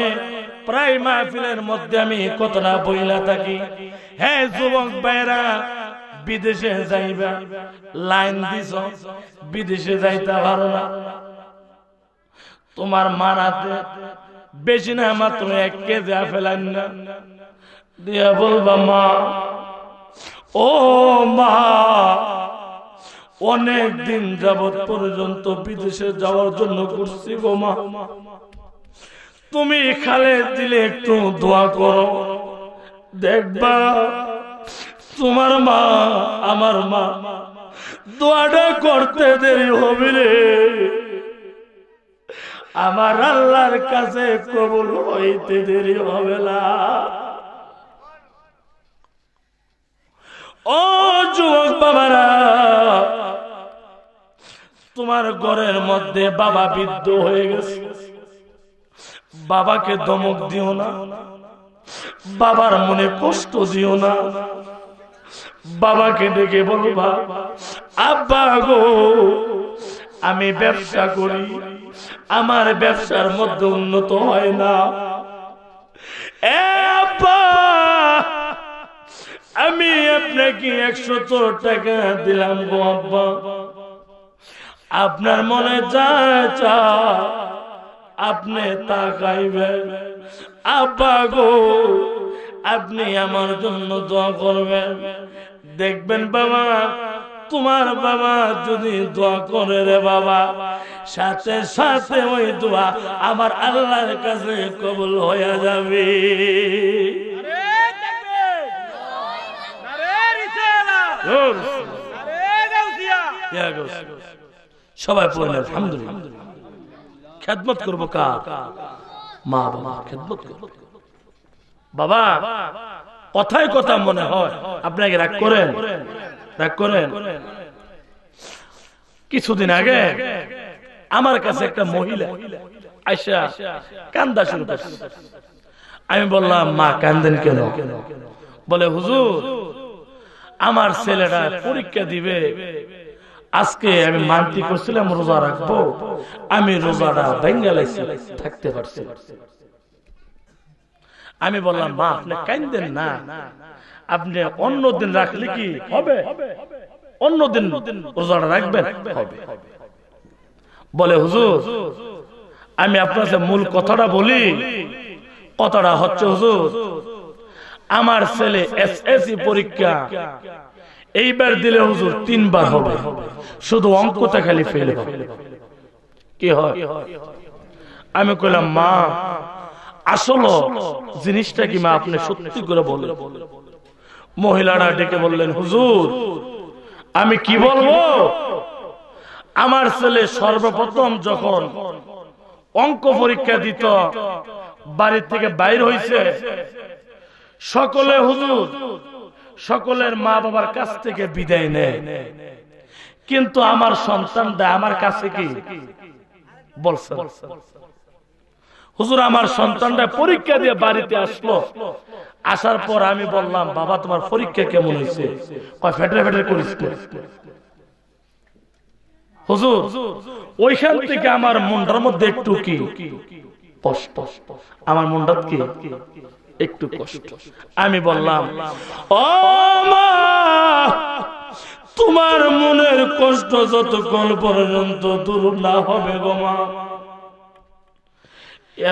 প্রায় মাহফিলের মধ্যে আমি কথাটা বইলা থাকি, হ্যাঁ যুবক ভাইরা বিদেশে যাইবা, লাইন দিছ বিদেশে যাইতে পারো না, তোমার মারাতে বেশি না মাত্র 1 কেজি ফেলান না দিয়া বলবা মা ও মা অনেক দিন যাবত পর্যন্ত বিদেশে যাওয়ার জন্য করছি গো মা, তুমি খালে দিলে একটু দোয়া করো, দেখবা তোমার মা আমার মা দোয়াটা করতে দেরি হবে রে, আমার আল্লাহর কাছে কবুল হইতে দেরি হবে না। ও যুবক বাবারা, তোমার ঘরের মধ্যে বাবা বৃদ্ধ হয়ে গেছে, বাবাকে ধমক দিও না, বাবার মনে কষ্ট দিও না। বাবাকে ডেকে বলবা আব্বা গো আমি ব্যবসা করি, আমার ব্যবসার মধ্যে উন্নত হয় না, আব্বা আমি আপনাকে 100 টাকা দিলাম গো আব্বা, আপনার মনে যা চায় আপনি তা খাইবেন, আব্বা গো আপনি আমার জন্য দোয়া করবেন। দেখবেন বাবা তোমার বাবা যদি দোয়া করে রে বাবা, সাথে সাথে ওই দোয়া আমার আল্লাহর কাছে কবুল হয়ে যাবে। সবাই পড়লেন আলহামদুলিল্লাহ। খেদমত করবো কার? মা বাবা খেদমত করবো। বাবা কথায় কথা মনে হয় আপনাকে রাগ করেন, রাগ করেন। কিছুদিন আগে আমার কাছে একটা মহিলা আয়শা কান্দা শুরু করছে। আমি বললাম মা কান্দেন কেন? বলে হুজুর আমার ছেলেটা পরীক্ষা দিবে, আজকে আমি মানতি করছিলাম রোজা রাখবো, আমি রোজাটা ভেঙে লাইছি, থাকতে পারছি। আমি বললাম মা আপনি কান্দেন না, আপনি অন্য দিন রাখলে কি হবে? অন্য দিন রোজাটা রাখবেন, হবে। বলে হুজুর আমি আপনার কাছে মূল কথাটা বলি, কথাটা হচ্ছে হুজুর আমার ছেলে এসএসসি পরীক্ষা এইবার দিলে হুজুর 3 বার হবে, শুধু অঙ্কটা খালি ফেল হবে, কি হয়? আমি কইলাম মা আসলে জিনিসটা কি মা আপনি সত্যি করে বলেন। মহিলারা ডেকে বললেন হুজুর আমি কি বলবো, আমার ছেলে সর্বপ্রথম যখন অঙ্ক পরীক্ষা দিত বাড়ি থেকে বাইর হইছে, সকলে হুজুর সকলের মা বাবার কাছ থেকে বিদায় নেয়, কিন্তু আমার সন্তানটা আমার কাছে কি বলছে হুজুর আমার সন্তানটা পরীক্ষা দিয়ে বাড়িতে আসলো, আসার পর আমি বললাম, বাবা তোমার পরীক্ষা কেমন হয়েছে? কয় ফেটে ফেটে করিস। হুজুর, ওইখান থেকে আমার মনটার মধ্যে একটু কি কষ্ট, আমার মনটা কি একটু কষ্ট। আমি বললাম, ও মা, তোমার মনের কষ্ট যতক্ষণ পর্যন্ত দূর না হবে গো মা,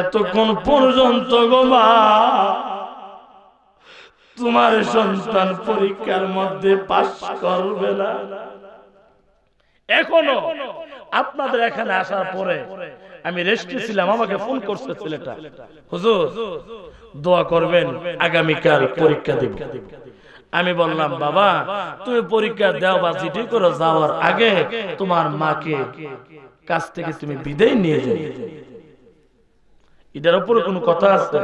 এতক্ষণ পর্যন্ত গো মা তোমার সন্তান পরীক্ষার মধ্যে পাস করবে না। এখনো আপনাদের এখানে আসার পরে আমি রেস্টে ছিলাম, আমাকে ফোন করছে ছেলেটা, হুজুর দোয়া করবেন আগামীকাল পরীক্ষা দেব। আমি বললাম, বাবা তুমি পরীক্ষা দাও বা চিঠি করো, যাওয়ার আগে তোমার মাকে কাছ থেকে তুমি বিদায় নিয়ে যাও। এটার উপরে কোনো কথা আছে?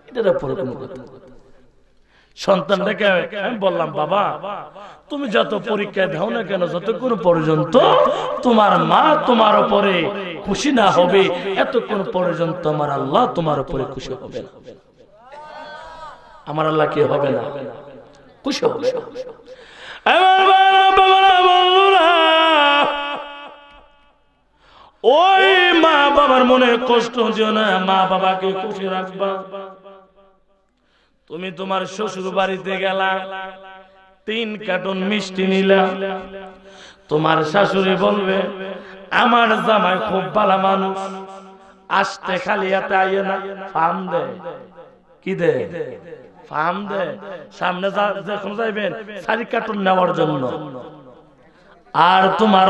এটার উপরে কোনো কথা? সন্তানটাকে আমি বললাম, বাবা তুমি যত পরীক্ষা দাও না কেন, যতক্ষণ পর্যন্ত তোমার মা তোমার উপরে খুশি না হবে, এতক্ষণ পর্যন্ত আমার আল্লাহ তোমার উপরে খুশি হবে না। আমার আল্লাহ কি হবে না? খুশি হবে। ওই মা বাবার মনে কষ্ট দিও না, মা বাবাকে খুশি রাখবা। তুমি তোমার শ্বশুর বাড়িতে গেলা, 3 কার্টন মিষ্টি নিলা, তোমার শাশুড়ি বলবে আমার জামাই খুব ভালো মানুষ, আসতে খালি হাতে আইয়ে না, ফার্ম দে। কি দে? ফার্ম দে। সামনে যখন যাইবেন 4 কার্টন নেওয়ার জন্য। আর তোমার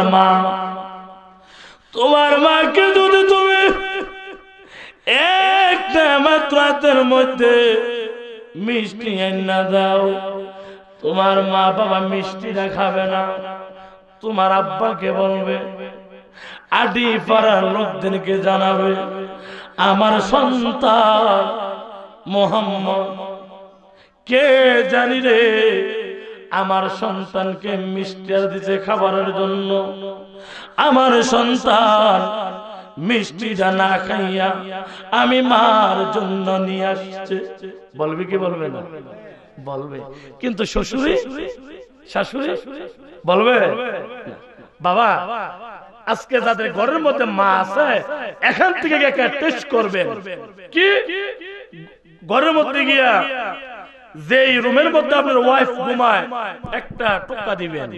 মাকে যদি তুমি একটা মাত্র হাতের মধ্যে মিষ্টি এনে দাও, তোমার মা বাবা মিষ্টিটা খাবে না, তোমার আব্বাকে বলবে, আডি পাড়ার লোকদেরকে জানাবে আমার সন্তান মোহাম্মদ কে জানি রে আমার সন্তানকে মিষ্টি দিতে খাবারের জন্য, আমার সন্তান মিষ্টিটা না খাইয়া আমি মার জন্য নিয়ে আসছে। বলবে কি বলবে না? বলবে। কিন্তু শ্বশুরে শাশুড়ি বলবে, বাবা আজকে যাদের ঘরের মধ্যে মা আছে এখান থেকে একটা টেস্ট করবেন, কি ঘরের মধ্যে গিয়া যে রুমের মধ্যে আপনার ওয়াইফ ঘুমায় একটা টোকা দিবেন,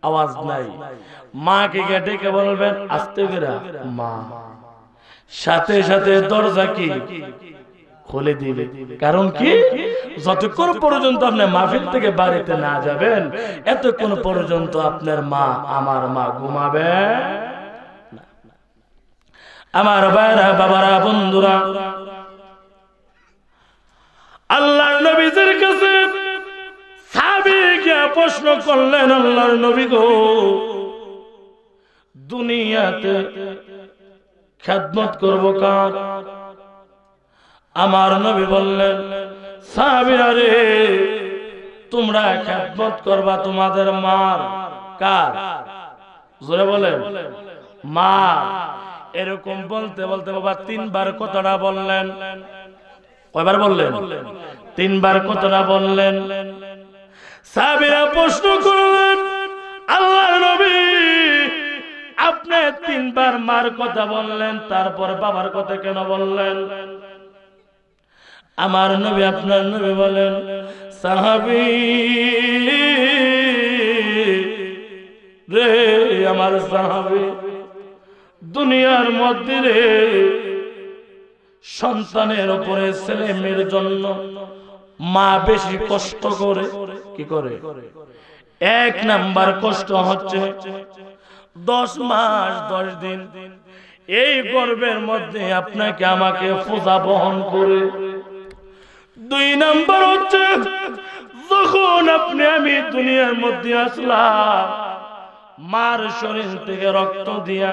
আওয়াজ নাই, মাকে গিয়ে ডেকে বলবেন আস্তে করে মা, সাথে সাথে দরজা কি খুলে দিবে। কারণ কি, যতক্ষণ পর্যন্ত আপনি মাহফিল থেকে বাড়িতে না যাবেন এতক্ষণ পর্যন্ত আপনার মা আমার মা ঘুমাবে। আমার ভাইরা বাবারা বন্ধুরা, আল্লাহর নবীর কাছে সাহাবী গিয়ে প্রশ্ন করলেন, আল্লাহর নবী গো দুনিয়াতে খিদমত করব কার? আমার নবী বললেন, সাহাবীরা রে তোমরা খিদমত করবা তোমাদের মার। কার? জোরে বলেন মা। এরকম বলতে বলতে বাবা 3 বার কথাটা বললেন। কয়বার বললেন? 3 বার কথাটা বললেন। সাহাবীরা প্রশ্ন করলেন, আল্লাহর নবী আপনি 3 বার মার কথা বললেন, তারপর বাবার কথা কেন বললেন? আমার নবী আপনার নবী বলেন, সাহাবী রে আমার সাহাবী, দুনিয়ার মধ্যে রে সন্তানের উপরে ছেলে মেয়ের জন্য মা বেশি কষ্ট করে। কি করে? 1 নাম্বার কষ্ট হচ্ছে 10 মাস 10 দিন এই গর্ভের মধ্যে আপনাকে আমাকে পূজা বহন করে। 2 নাম্বার হচ্ছে যখন আপনি আমি দুনিয়ার মধ্যে আসলাম, মার শরীর থেকে রক্ত দিয়া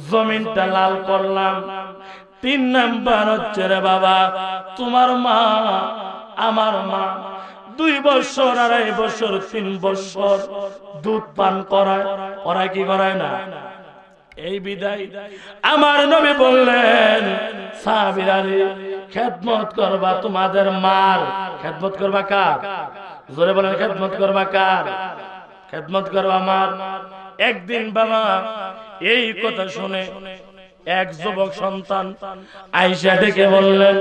জমিনটা লাল করলাম। 3 নাম্বার হচ্ছে রে বাবা তোমার মা আমার মা 2 বছর 2.5 বছর 3 বছর দুধ পান করায়। ওরা কি করায় না? এই বিদায় আমার নবী বললেন, সাহাবীরা রে, খেদমত করবা তোমাদের মার। খেদমত করবা কার? জোরে বলেন, খেদমত করবা কার? খেদমত করবা মার। একদিন বাবা এই কথা শুনে এক যুবক সন্তান আয়েশা ডেকে বললেন,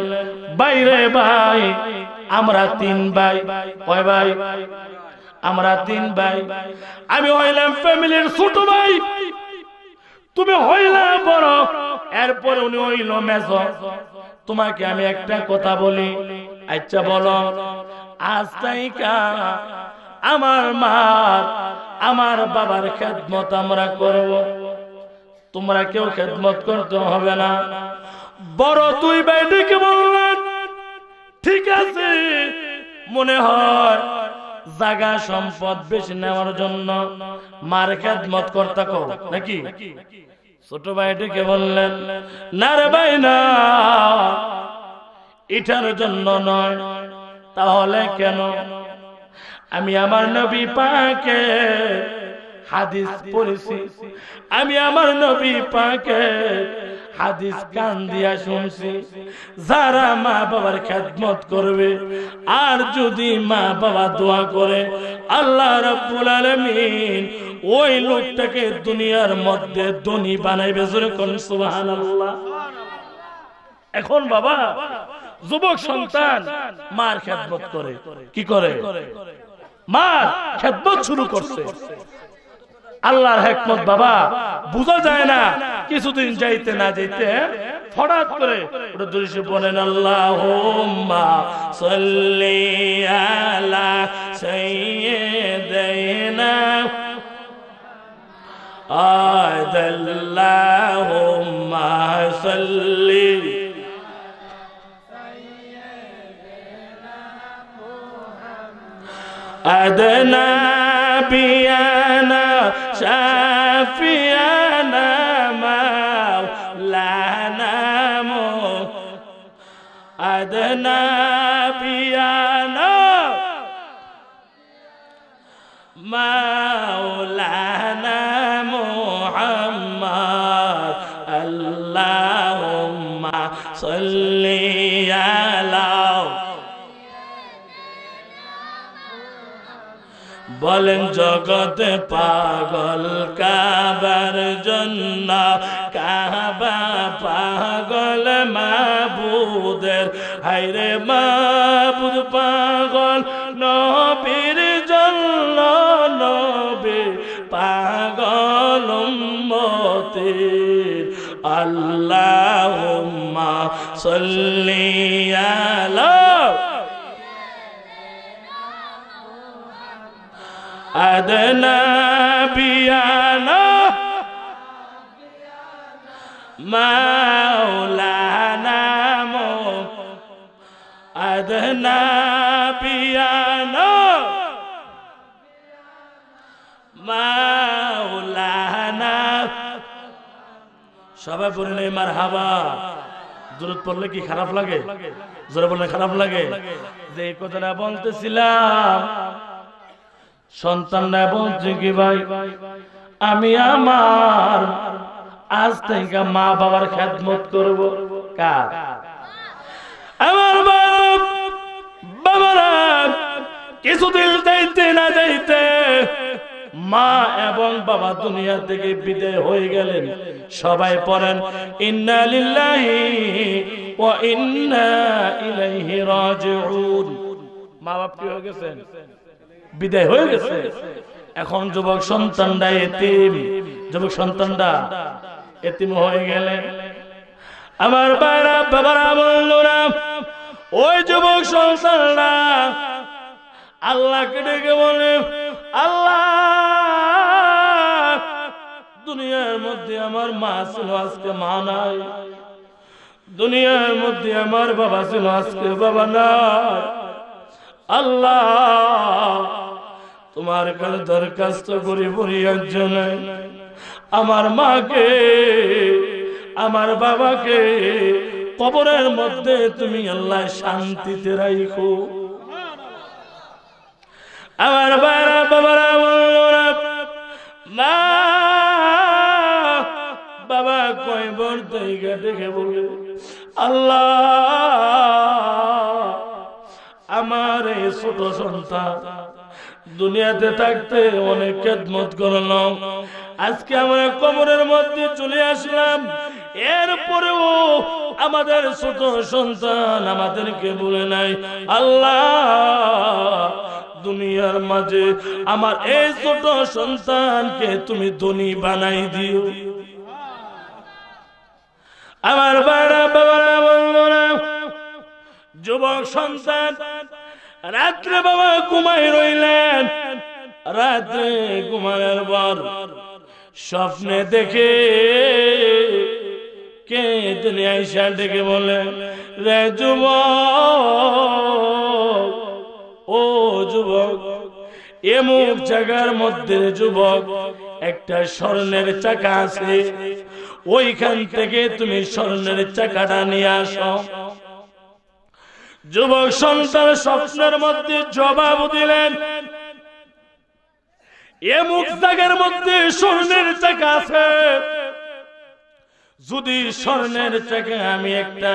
বাইরে ভাই, আমরা 3 ভাই। কয় ভাই? আমরা 3 ভাই। আমি হইলাম ফ্যামিলির ছোট ভাই, তুমি হইলা বড়, এরপর উনি হইল মেজো। তোমাকে আমি একটা কথা বলি, আচ্ছা বলো। আজ তাইকা আমার মা আমার বাবার খেদমত আমরা করব, তোমরা কেউ খেদমত করতে হবে না। বড় 2 ভাই ডেকে বললেন, ঠিক আছে, মনে হয় জায়গা সম্পদ বেশি নেওয়ার জন্য মার খেদমত করতে কও নাকি? ছোট ভাই ডেকে বললেন, না রে ভাই না, এটার জন্য নয়। তাহলে কেন? আমি আমার নবী পাকে হাদিস পড়েছি, আমি আমার নবী পাকে হাদিস কান দিয়া শুনছি, যারা মা বাবার খেদমত করবে আর যদি মা বাবা দোয়া করে, আল্লাহ রাব্বুল আলামিন ওই লোকটাকে দুনিয়ার মধ্যে ধনী বানাইবে। জোরে কোন সুবহানাল্লাহ। এখন বাবা যুবক সন্তান মার খেদমত করে, কি করে? মার খেদমত শুরু করছে। আল্লাহর হিকমত বাবা বুঝা যায় না, কিছুদিন যাইতে না যাইতে হঠাৎ করে ওটা দৃশ্য বলেন, আল্লাহুম্মা সাল্লি আলা সাইয়্যিদিনা আল্লাহুম্মা সাল্লি আদনা বিয়ানা শাফিয়ানা মাওলানা আদনা বিয়ানা মাওলানা মুহাম্মদ আল্লাহুম্মা সাল্লি আলা। বলেন জগতে পাগল কাবার জন্য, কাবা পাগল মাবুদের, হায়রে মাবুদ পাগল নবীর জন্য, নবী পাগল উম্মতের। আল্লাহুম্মা সাল্লি আলা আদনা বিয়ানা মাওলানা আদনা বিয়ানা মাওলানা। সবাই বললে মারহাবা। দরুদ পড়লে কি খারাপ লাগে? জোরে বললে খারাপ লাগে? যে কথাটা বলতেছিলাম, সন্তানরা বলছে কি ভাই, আমি আমার আজ থেকে মা বাবার খেদমত করব। কার? আমার বাবারা কিছুদিন যাইতে না যাইতে মা এবং বাবা দুনিয়া থেকে বিদায় হয়ে গেলেন। সবাই পড়েন ইন্না লিল্লাহি ওয়া ইন্না ইলাইহি রাজিউন। মা বাবা কি হয়ে গেছেন? বিদায় হয়ে গেছে। এখন যুবক সন্তানরা এতিম, যুবক সন্তানরা এতিম হয়ে গেলে আমার বাইরা বাবারা বললোরা, ওই যুবক সন্তানরা আল্লাহকে ডেকে বলে, আল্লাহ দুনিয়ার মধ্যে আমার মা ছিল, আজকে মা নাই। দুনিয়ার মধ্যে আমার বাবা ছিল, আজকে বাবা নাই। আল্লাহ তোমার কাছে দরখাস্ত করি পরিয়ার জন্য আমার মাকে আমার বাবাকে কবরের মধ্যে তুমি আল্লাহ শান্তিতে রাখো। আমার বাবারা বাবারা মা দিকে দেখে বলে, আল্লাহ আমার এই ছোট সন্তান দুনিয়াতে থাকতে অনেক খেদমত করলাম, আজকে আমরা কবরের মধ্যে চলে আসলাম, এরপরেও আমাদের ছোট সন্তান আমাদেরকে বলে নাই, আল্লাহ দুনিয়ার মাঝে আমার এই ছোট সন্তানকে তুমি ধনী বানাই দিও। আমার বাবা বাবারা বন্ধুরা, যুবক সন্তান রাত্রে বাবা ঘুমাই রইলেন। রাত্রে ঘুমানোর পর স্বপ্নে দেখে কে তিনি আইসা ডেকে বলে, রে যুবক, ও যুবক, এমুক জায়গার মধ্যে যুবক একটা স্বর্ণের চাকা আছে, ওইখান থেকে তুমি স্বর্ণের চাকাটা নিয়ে আসো। যুবক সন্তান স্বপ্নের মধ্যে জবাব দিলেন, এমুক জায়গার মধ্যে স্বর্ণের চাকা আছে, যদি স্বর্ণের চাকা আমি একটা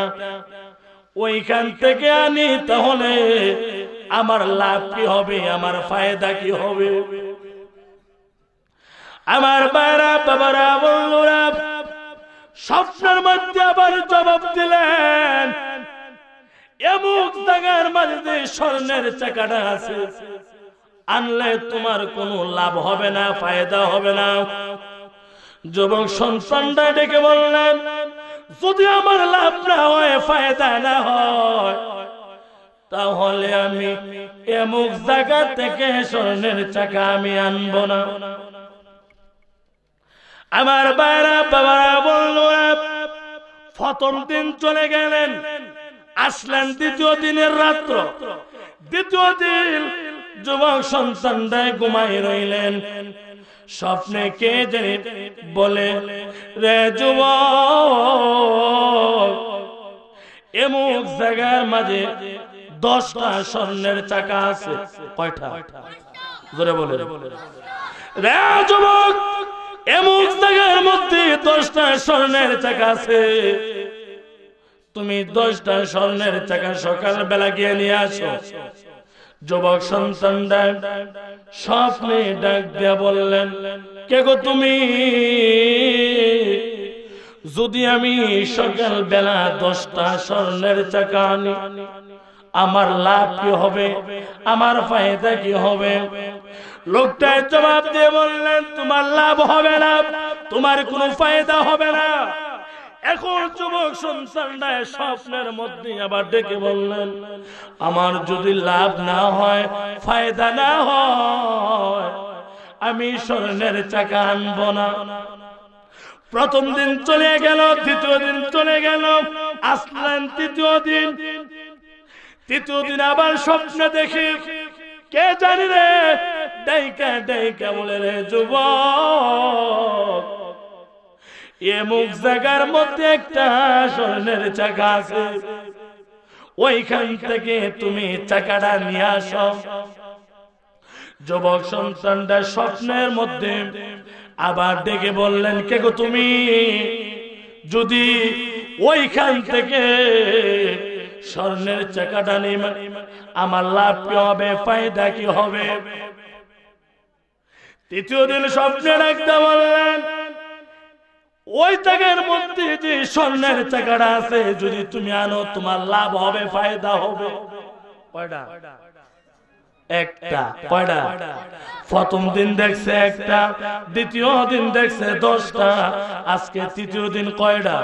ওইখান থেকে আনি তাহলে আমার লাভ কি হবে, আমার ফায়দা কি হবে? আমার বাইরা বাবারা বন্ধুরা স্বপ্নের মধ্যে আবার জবাব দিলেন, এমুক জায়গার মধ্যে স্বর্ণের চাকাটা আছে, আনলে তোমার কোনো লাভ হবে না, ফায়দা হবে না। যুবক সন্তানটা ডেকে বললেন, যদি আমার লাভ না হয়, ফায়দা না হয়, তাহলে আমি এমুক জায়গা থেকে স্বর্ণের চাকা আমি আনবো না। আমার বাইরা বাবারা বন্ধুরা প্রথম দিন চলে গেলেন, আসলেন দ্বিতীয় দিনের রাত্র। দ্বিতীয় দিন যুবক সন্তানটাই ঘুমাই রইলেন। স্বপ্নে কে জানি বলে, রে যুবক, এমুক জায়গার মাঝে 10টা স্বর্ণের চাকা আছে। কয়টা? জোরে বলে। রে যুবক, এমুক জায়গার মধ্যে 10টা স্বর্ণের চাকা আছে, তুমি 10টা স্বর্ণের চাকা সকাল বেলা গিয়ে নিয়ে আসো। যুবক সন্তান স্বপ্নে ডাক দিয়া বললেন, কে গো তুমি? যদি আমি সকাল বেলা 10টা স্বর্ণের চাকা আনি, আমার লাভ কি হবে, আমার ফায়দা কি হবে? লোকটা জবাব দিয়ে বললেন, তোমার লাভ হবে না, তোমার কোনো ফায়দা হবে না। এখন যুবক সন্তানটা স্বপ্নের মধ্যে আবার ডেকে বললেন, আমার যদি লাভ না হয়, ফায়দা না হয়, আমি স্বর্ণের চাকা আনবো না। প্রথম দিন চলে গেল, দ্বিতীয় দিন চলে গেল, আসলেন তৃতীয় দিন। তৃতীয় দিন আবার স্বপ্ন দেখি, কে জানি রে ডাইকা ডাইকা বলে, রে যুবক, এমুক জায়গার মধ্যে একটা স্বর্ণের চাকা আছে, ওইখান থেকে তুমি চাকাটা নিয়ে আসো। যুবক সন্তানটা স্বপ্নের মধ্যে আবার ডেকে বললেন, কে গো তুমি? যদি ওইখান থেকে স্বর্ণের চাকাটা নিয়ে আমার লাভ কি হবে, ফায়দা কি হবে? তৃতীয় দিন স্বপ্নে ডাকতে বললেন, ওই জায়গার মধ্যে যে স্বর্ণের চাকাটা আছে, যদি তুমি আনো তোমার লাভ হবে, ফায়দা হবে। কয়টা? একটা। কয়টা? প্রথম দিন দেখছে একটা, দ্বিতীয় দিন দেখছে 10টা, আজকে তৃতীয় দিন কয়টা?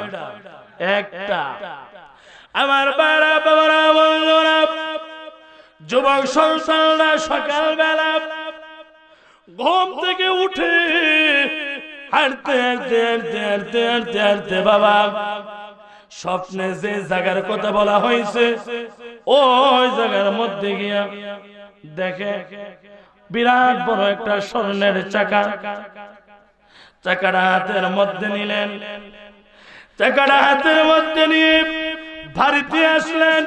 একটা। আমার বাবা বাবারা বন্ধুরা, যুবক সন্তানরা সকাল বেলা ঘুম থেকে উঠে হাঁটতে হাঁটতে হাঁটতে হাঁটতে হাঁটতে হাঁটতে বাবা স্বপ্নে যে জায়গার কথা বলা হয়েছে ওই জায়গার মধ্যে গিয়া দেখে বিরাট বড় একটা স্বর্ণের চাকা। চাকাটা হাতের মধ্যে নিলেন, চাকাটা হাতের মধ্যে নিয়ে বাড়িতে আসলেন।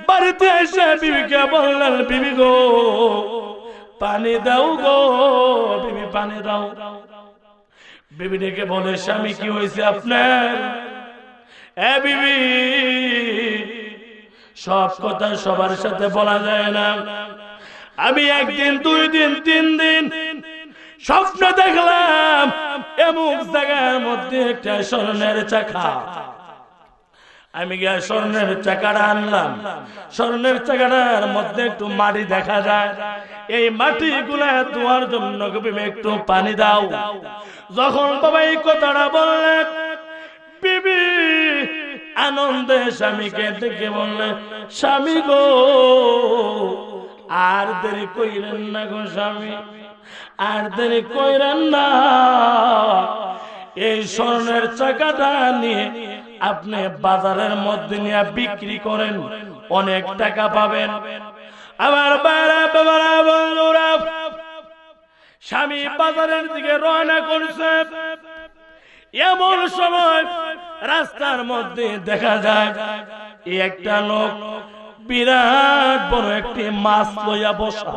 বাড়িতে এসে বিবিকে বললেন, বিবি গো পানি দাও গো, বিবি পানি দাও। বিবি ডেকে বলে, স্বামী কি হয়েছে আপনার? এ বিবি, সব কথা সবার সাথে বলা যায় না। আমি একদিন, 2 দিন, 3 দিন স্বপ্ন দেখলাম এমন জায়গার মধ্যে একটা স্বর্ণের চাকা। আমি গিয়ে স্বর্ণের চাকাটা আনলাম। স্বর্ণের চাকাটার মধ্যে একটু মাটি দেখা যায়। এই মাটি গুলা ধোয়ার জন্য একটু পানি দাও। যখন বাবা এই কথাটা বললেন, বিবি আনন্দে স্বামীকে ডেকে বললেন, স্বামী গো, আর দেরি কইরেন না গো স্বামী, আর দেরি কইরেন না। এই স্বর্ণের চাকাটা নিয়ে আপনি বাজারের মধ্যে নিয়ে বিক্রি করেন, অনেক টাকা পাবেন। আমার বাইরা বাবারা বন্ধুরা, স্বামী বাজারের দিকে রওনা করছে। এমন সময় রাস্তার মধ্যে দেখা যায় একটা লোক বিরাট বড় একটি মাছ লইয়া বসা।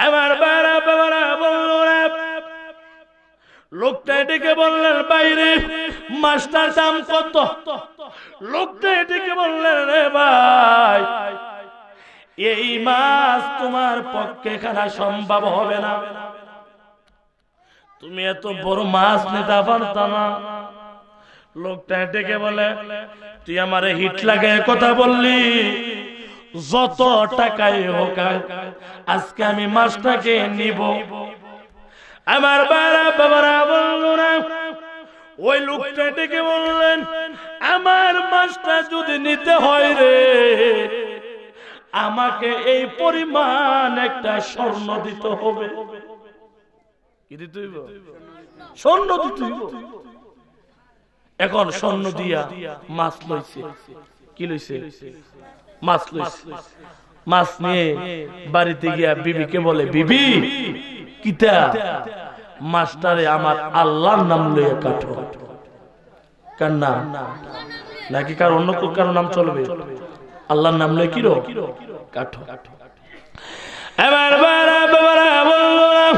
আমার বাইরা বাবারা বন্ধুরা, লোকটা ডেকে বললেন, বাইরে মাছটার দাম কত? লোকটা ডেকে বললেন, রে ভাই, এই মাছ তোমার পক্ষে খাওয়া সম্ভব হবে না, তুমি এত বড় মাছ নিতে পারত না। লোকটা ডেকে বলে, তুই আমারে হিট লাগায় কথা বললি, যত টাকাই হোক আজকে আমি মাছটাকে নিব। আমার বাবা বাবারা বললেন, ওই লোকটা ডেকে বললেন, আমার মাছটা যদি নিতে হয় রে, আমাকে এই পরিমাণ একটা স্বর্ণ দিতে হবে। কি দিতে হইব? স্বর্ণ দিতে হইব। এখন স্বর্ণ দিয়া মাছ লইছে। কি লইছে? মাছ লইছে। মাছ নিয়ে বাড়িতে গিয়া বিবিকে বলে, বিবি কিতা, মাছটারে আমার আল্লাহর নাম লইয়া কাটো। কার নাম? নাকি কার অন্য কারো নাম চলবে? আল্লাহর নাম লইয়া কিরো কাটো। এবার বাবা বাবারা বললাম,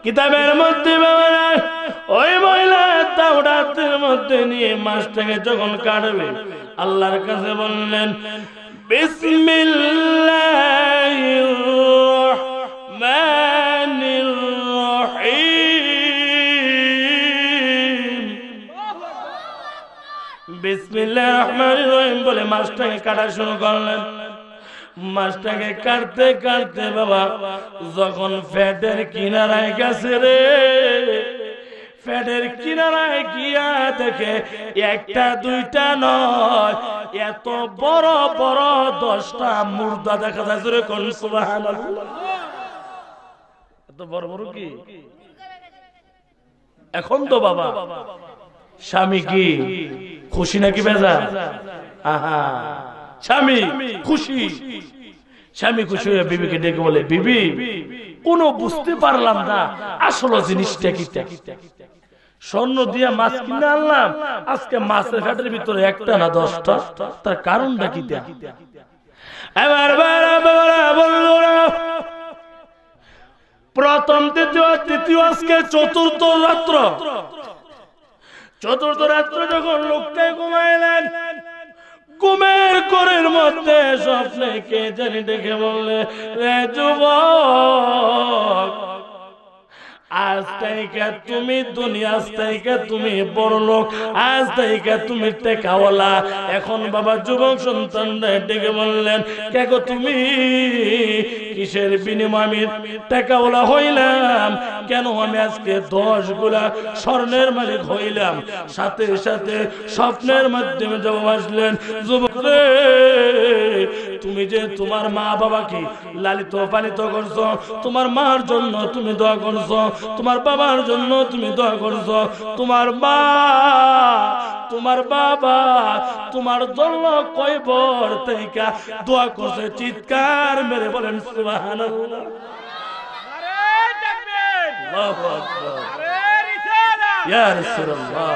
কিতাবের মধ্যে বাবারা ওই মহিলা তাওরাতের মধ্যে নিয়ে মাছটাকে যখন কাটবে, আল্লাহর কাছে বললেন, বিসমিল্লাহির রহমানির রহিম, বিসমিল্লাহির রহমানির রহিম বলে মাছটাকে কাটা শুরু করলেন। মাছটাকে কাটতে কাটতে বাবা যখন ফ্যাটের কিনারায় গেছে রে, ফ্যাটের কিনারায় গিয়া দেখে একটা দুইটা নয়, এত বড় বড় 10টা মুর্দা দেখা যাচ্ছে রে। কোন সুবহানাল্লাহ, এত বড় বড় কি! এখন তো বাবা স্বামী কি খুশি নাকি বেজার? আহা, স্বামী খুশি। স্বামী খুশি হয়ে বিবিকে ডেকে বলে, বিবি কোনো বুঝতে পারলাম না আসলে জিনিসটা কি। স্বর্ণ দিয়া মাছ কিনে আনলাম, আজকে মাছের ফ্যাটের ভিতরে একটা না 10টা, তার কারণটা কি? এবার বললো, প্রথম দ্বিতীয় তৃতীয় আজকে চতুর্থ রাত্র। চতুর্থ রাত্র যখন লোকটাই ঘুমাইলেন, ঘুমের ঘরের মধ্যে স্বপ্নে কে জানি ডেকে বললে, রে যুবক, আজ থেকে তুমি দুনিয়া, আজ থেকে তুমি বড় লোক, আজ থেকে তুমি টেকাওয়ালা। এখন বাবা যুবক সন্তান ডেকে বললেন, কে গো তুমি, কিসের বিনিময়ে আমি টেকাওয়ালা হইলাম? কেন আমি আজকে 10 গুলা স্বর্ণের মালিক হইলাম? সাথে সাথে স্বপ্নের মাধ্যমে জবাব আসলেন, যুবক রে, তুমি যে তোমার মা বাবাকে লালিত পালিত করছো, তোমার মার জন্য তুমি দোয়া করছো, তোমার বাবার জন্য তুমি দোয়া করছো, তোমার মা তোমার বাবা তোমার জন্য কয়বার থেকে দোয়া করছে। চিৎকার মেরে বলেন সুবহানাল্লাহ। নারে তাকবীর, আল্লাহু আকবার, নারে রিসালাত, ইয়া রাসূলুল্লাহ,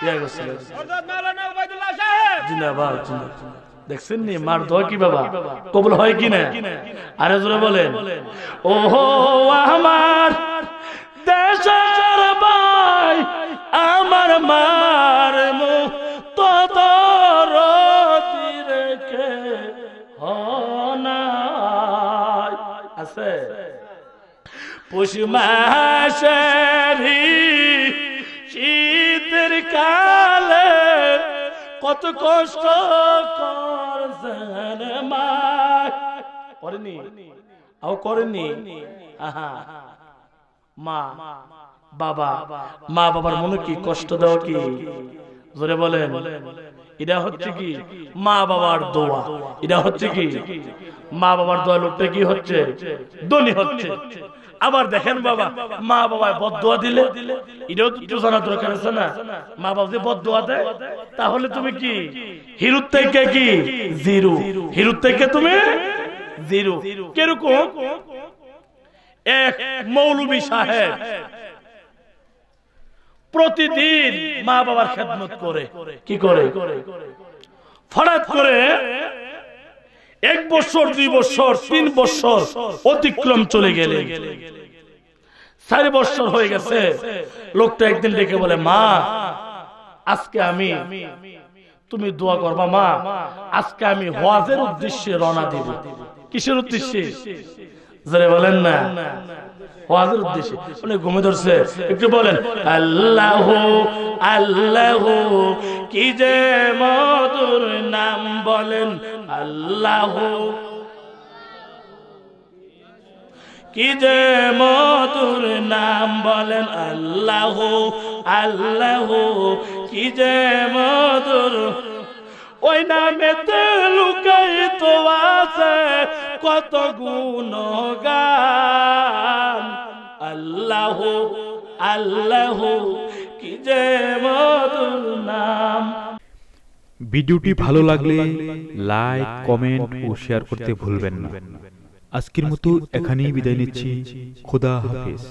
ইয়া রাসূলুল্লাহ। হযরত মাওলানা উবাইদুল্লাহ সাহেব জিন্দাবাদ, জিন্দাবাদ। দেখছেন নি মার দোয়া কি বাবা কবুল হয় কিনা? আরে জোরে বলেন, ওহো আমার দেশের ভাই, আমার মা আছে পুষ মাসেরি শীতের কালে কত কষ্ট করছেন মা করেনি আও করেনি আহা মা বাবা মা বাবার মনে কি কষ্ট দেওয়া কি জোরে বলেন এটা হচ্ছে কি মা বাবার দোয়া এটা হচ্ছে কি মা বাবার দোয়া লোকটা কি হচ্ছে ধনী হচ্ছে আবার দেখেন বাবা মা বাবায় বদদোয়া দিলে এটাও তো জানা দরকার আছে না মা বাবা যে বদদোয়া দেয় তাহলে তুমি কি হিরুর থেকে কি জিরো হিরুর থেকে তুমি জিরো কিরকম এক মৌলভী সাহেব প্রতিদিন মা বাবার খেদমত করে কি করে হঠাৎ করে 1 বছর 2 বছর 3 বছর অতিক্রম চলে গেলে 4 বছর হয়ে গেছে লোকটা একদিন ডেকে বলে মা আজকে আমি তুমি দোয়া করবা মা আজকে আমি হজের উদ্দেশ্যে রওনা দেব কিসের উদ্দেশ্যে জোরে বলেন না হজের উদ্দেশ্যে উনি ঘুমে ধরছে একটু বলেন আল্লাহু আল্লাহু কি যে মধুর নাম বলেন আল্লাহু কি যে মধুর নাম বলেন আল্লাহু আল্লাহু কি যে মধুর ওই নামেতে লুকায়িত আছে কত গুণগান আল্লাহু আল্লাহু কি যে মধুর নাম। ভিডিওটি ভালো লাগলে লাইক কমেন্ট ও শেয়ার করতে ভুলবেন না। আজকের মতো এখানেই বিদায় নিচ্ছি। খোদা হাফেজ।